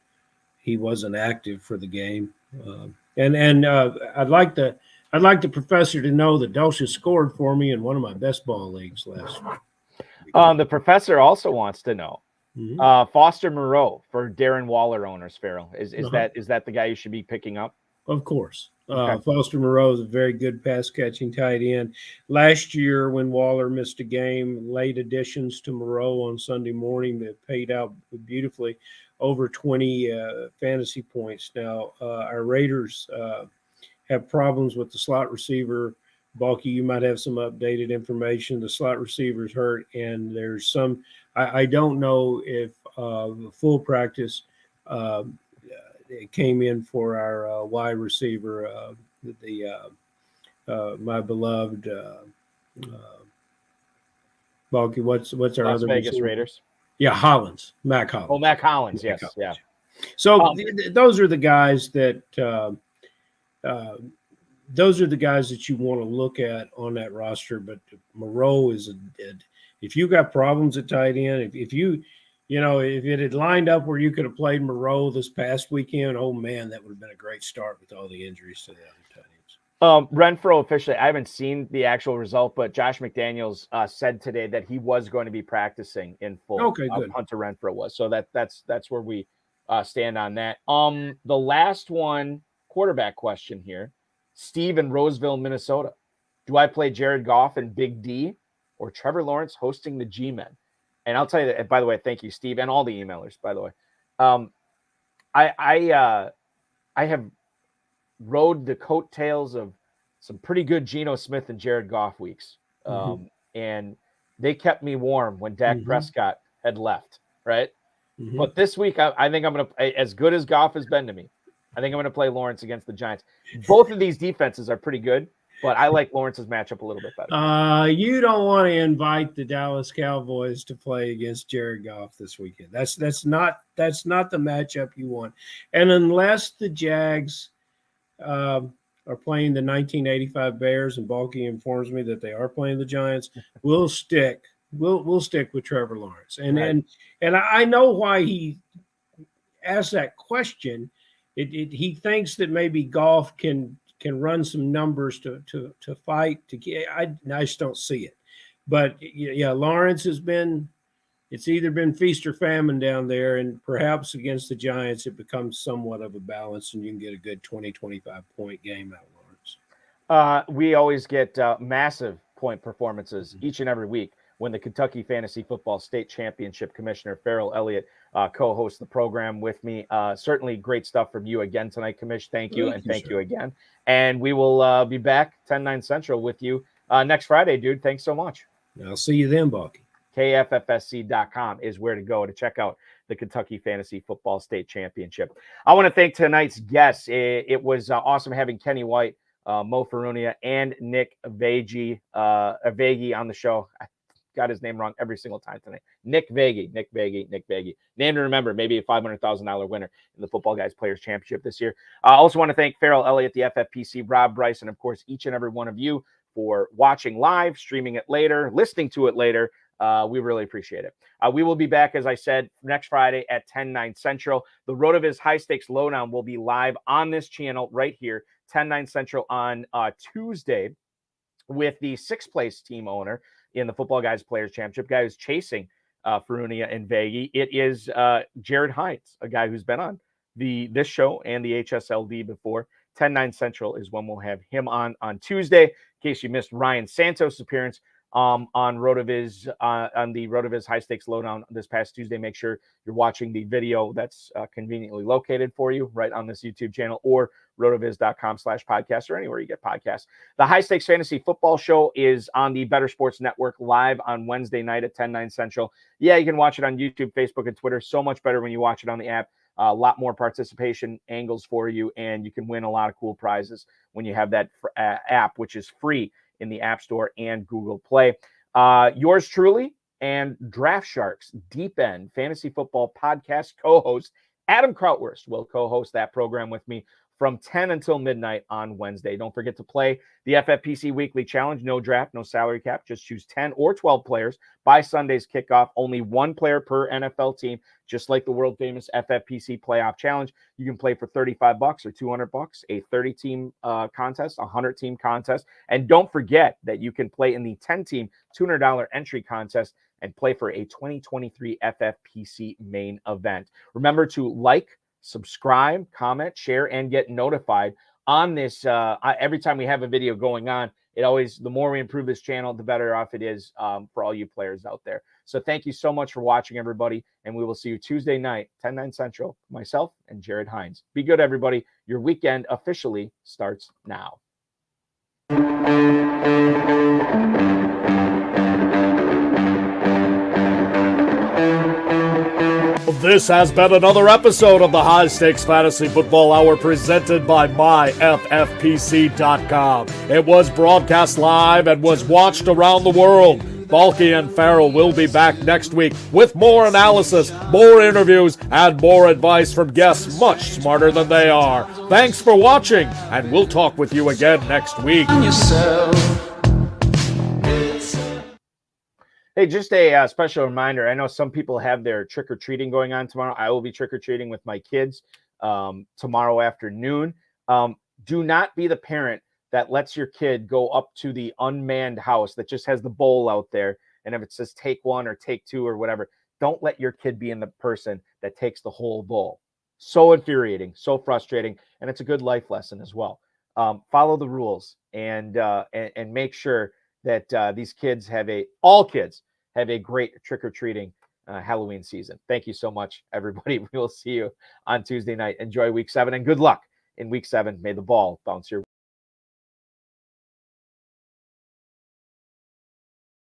he wasn't active for the game. And I'd like the professor to know that Dulcich scored for me in one of my best ball leagues last week. The professor also wants to know Foster Moreau for Darren Waller owners. Farrell, is that the guy you should be picking up? Of course. Okay. Foster Moreau is a very good pass catching tight end. Last year, when Waller missed a game, late additions to Moreau on Sunday morning that paid out beautifully, over 20 fantasy points. Now, our Raiders have problems with the slot receiver. Balky, you might have some updated information. The slot receiver's hurt, and there's some – I don't know if full practice it came in for our wide receiver, my beloved Balky. What's our Las other Vegas receiver? Raiders? Yeah, Hollins, Mac Hollins. Oh, Mac Hollins, yes, Mac Hollins. Yeah. So those are the guys that you want to look at on that roster. But Moreau is if you got problems at tight end, if it had lined up where you could have played Moreau this past weekend, oh man, that would have been a great start with all the injuries to the other tight ends. Renfro officially, I haven't seen the actual result, but Josh McDaniels said today that he was going to be practicing in full. Okay, good. Hunter Renfro was, so that's where we stand on that. The last one, quarterback question here. Steve in Roseville, Minnesota. Do I play Jared Goff and Big D, or Trevor Lawrence hosting the G-Men? And I'll tell you that, by the way, thank you, Steve, and all the emailers, by the way. I have rode the coattails of some pretty good Geno Smith and Jared Goff weeks. And they kept me warm when Dak Prescott had left, right? But this week, I think I'm going to, as good as Goff has been to me, I think I'm going to play Lawrence against the Giants. Both of these defenses are pretty good, but I like Lawrence's matchup a little bit better. You don't want to invite the Dallas Cowboys to play against Jared Goff this weekend. That's not the matchup you want. And unless the Jags are playing the 1985 Bears, and Balky informs me that they are playing the Giants, we'll stick with Trevor Lawrence. And I know why he asked that question. He thinks that maybe Goff can run some numbers to fight. I just don't see it. But yeah, Lawrence has been. It's either been feast or famine down there, and perhaps against the Giants, it becomes somewhat of a balance, and you can get a good 20, 25-point game out of Lawrence. We always get massive point performances each and every week when the Kentucky Fantasy Football State Championship Commissioner Farrell Elliott co-hosts the program with me. Certainly great stuff from you again tonight, Commish. Thank you, and thank you again. And we will be back 10-9 Central with you next Friday, dude. Thanks so much. I'll see you then, Balky. KFFSC.com is where to go to check out the Kentucky Fantasy Football State Championship. I want to thank tonight's guests. It was awesome having Kenny White, Mo Farunia, and Nick Vagi on the show. I got his name wrong every single time tonight. Nick Vagi. Name to remember, maybe a $500,000 winner in the Football Guys Players Championship this year. I also want to thank Farrell Elliott, the FFPC, Rob Bryce, and of course, each and every one of you for watching live, streaming it later, listening to it later. We really appreciate it. We will be back, as I said, next Friday at 10-9 Central. The RotoViz High Stakes Lowdown will be live on this channel right here, 10-9 Central on Tuesday, with the sixth place team owner in the Football Guys Players Championship, guy who's chasing Farunia and Vagi. It is Jared Hines, a guy who's been on this show and the HSLD before. 10-9 Central is when we'll have him on Tuesday. In case you missed Ryan Santos' appearance on RotoViz, on the RotoViz High Stakes Lowdown this past Tuesday, make sure you're watching the video that's conveniently located for you right on this YouTube channel, or rotoviz.com/podcast, or anywhere you get podcasts. The High Stakes Fantasy Football Show is on the Better Sports Network live on Wednesday night at 10-9 Central. Yeah, you can watch it on YouTube, Facebook, and Twitter. So much better when you watch it on the app. A lot more participation angles for you, and you can win a lot of cool prizes when you have that app, which is free in the App Store and Google Play. Yours truly and Draft Sharks Deep End Fantasy Football Podcast co-host Adam Krautwurst will co-host that program with me from 10 until midnight on Wednesday. Don't forget to play the FFPC Weekly Challenge. No draft, no salary cap. Just choose 10 or 12 players by Sunday's kickoff. Only one player per NFL team, just like the world-famous FFPC Playoff Challenge. You can play for $35 or $200, a 30-team contest, a 100-team contest. And don't forget that you can play in the 10-team $200 entry contest and play for a 2023 FFPC main event. Remember to like, subscribe, comment, share, and get notified on this. Every time we have a video going on, the more we improve this channel, the better off it is for all you players out there. So thank you so much for watching, everybody, and we will see you Tuesday night, 10-9 Central, myself and Jared Hines. Be good, everybody. Your weekend officially starts now. This has been another episode of the High Stakes Fantasy Football Hour presented by MyFFPC.com. It was broadcast live and was watched around the world. Balky and Farrell will be back next week with more analysis, more interviews, and more advice from guests much smarter than they are. Thanks for watching, and we'll talk with you again next week. Hey, just a special reminder. I know some people have their trick-or-treating going on tomorrow. I will be trick-or-treating with my kids tomorrow afternoon. Do not be the parent that lets your kid go up to the unmanned house that just has the bowl out there, and if it says take one or take two or whatever, don't let your kid be in the person that takes the whole bowl. So infuriating, so frustrating, and it's a good life lesson as well. Follow the rules and make sure that these kids all kids have a great trick-or-treating Halloween season. Thank you so much, everybody. We will see you on Tuesday night. Enjoy week 7 and good luck in week 7. May the ball bounce your way.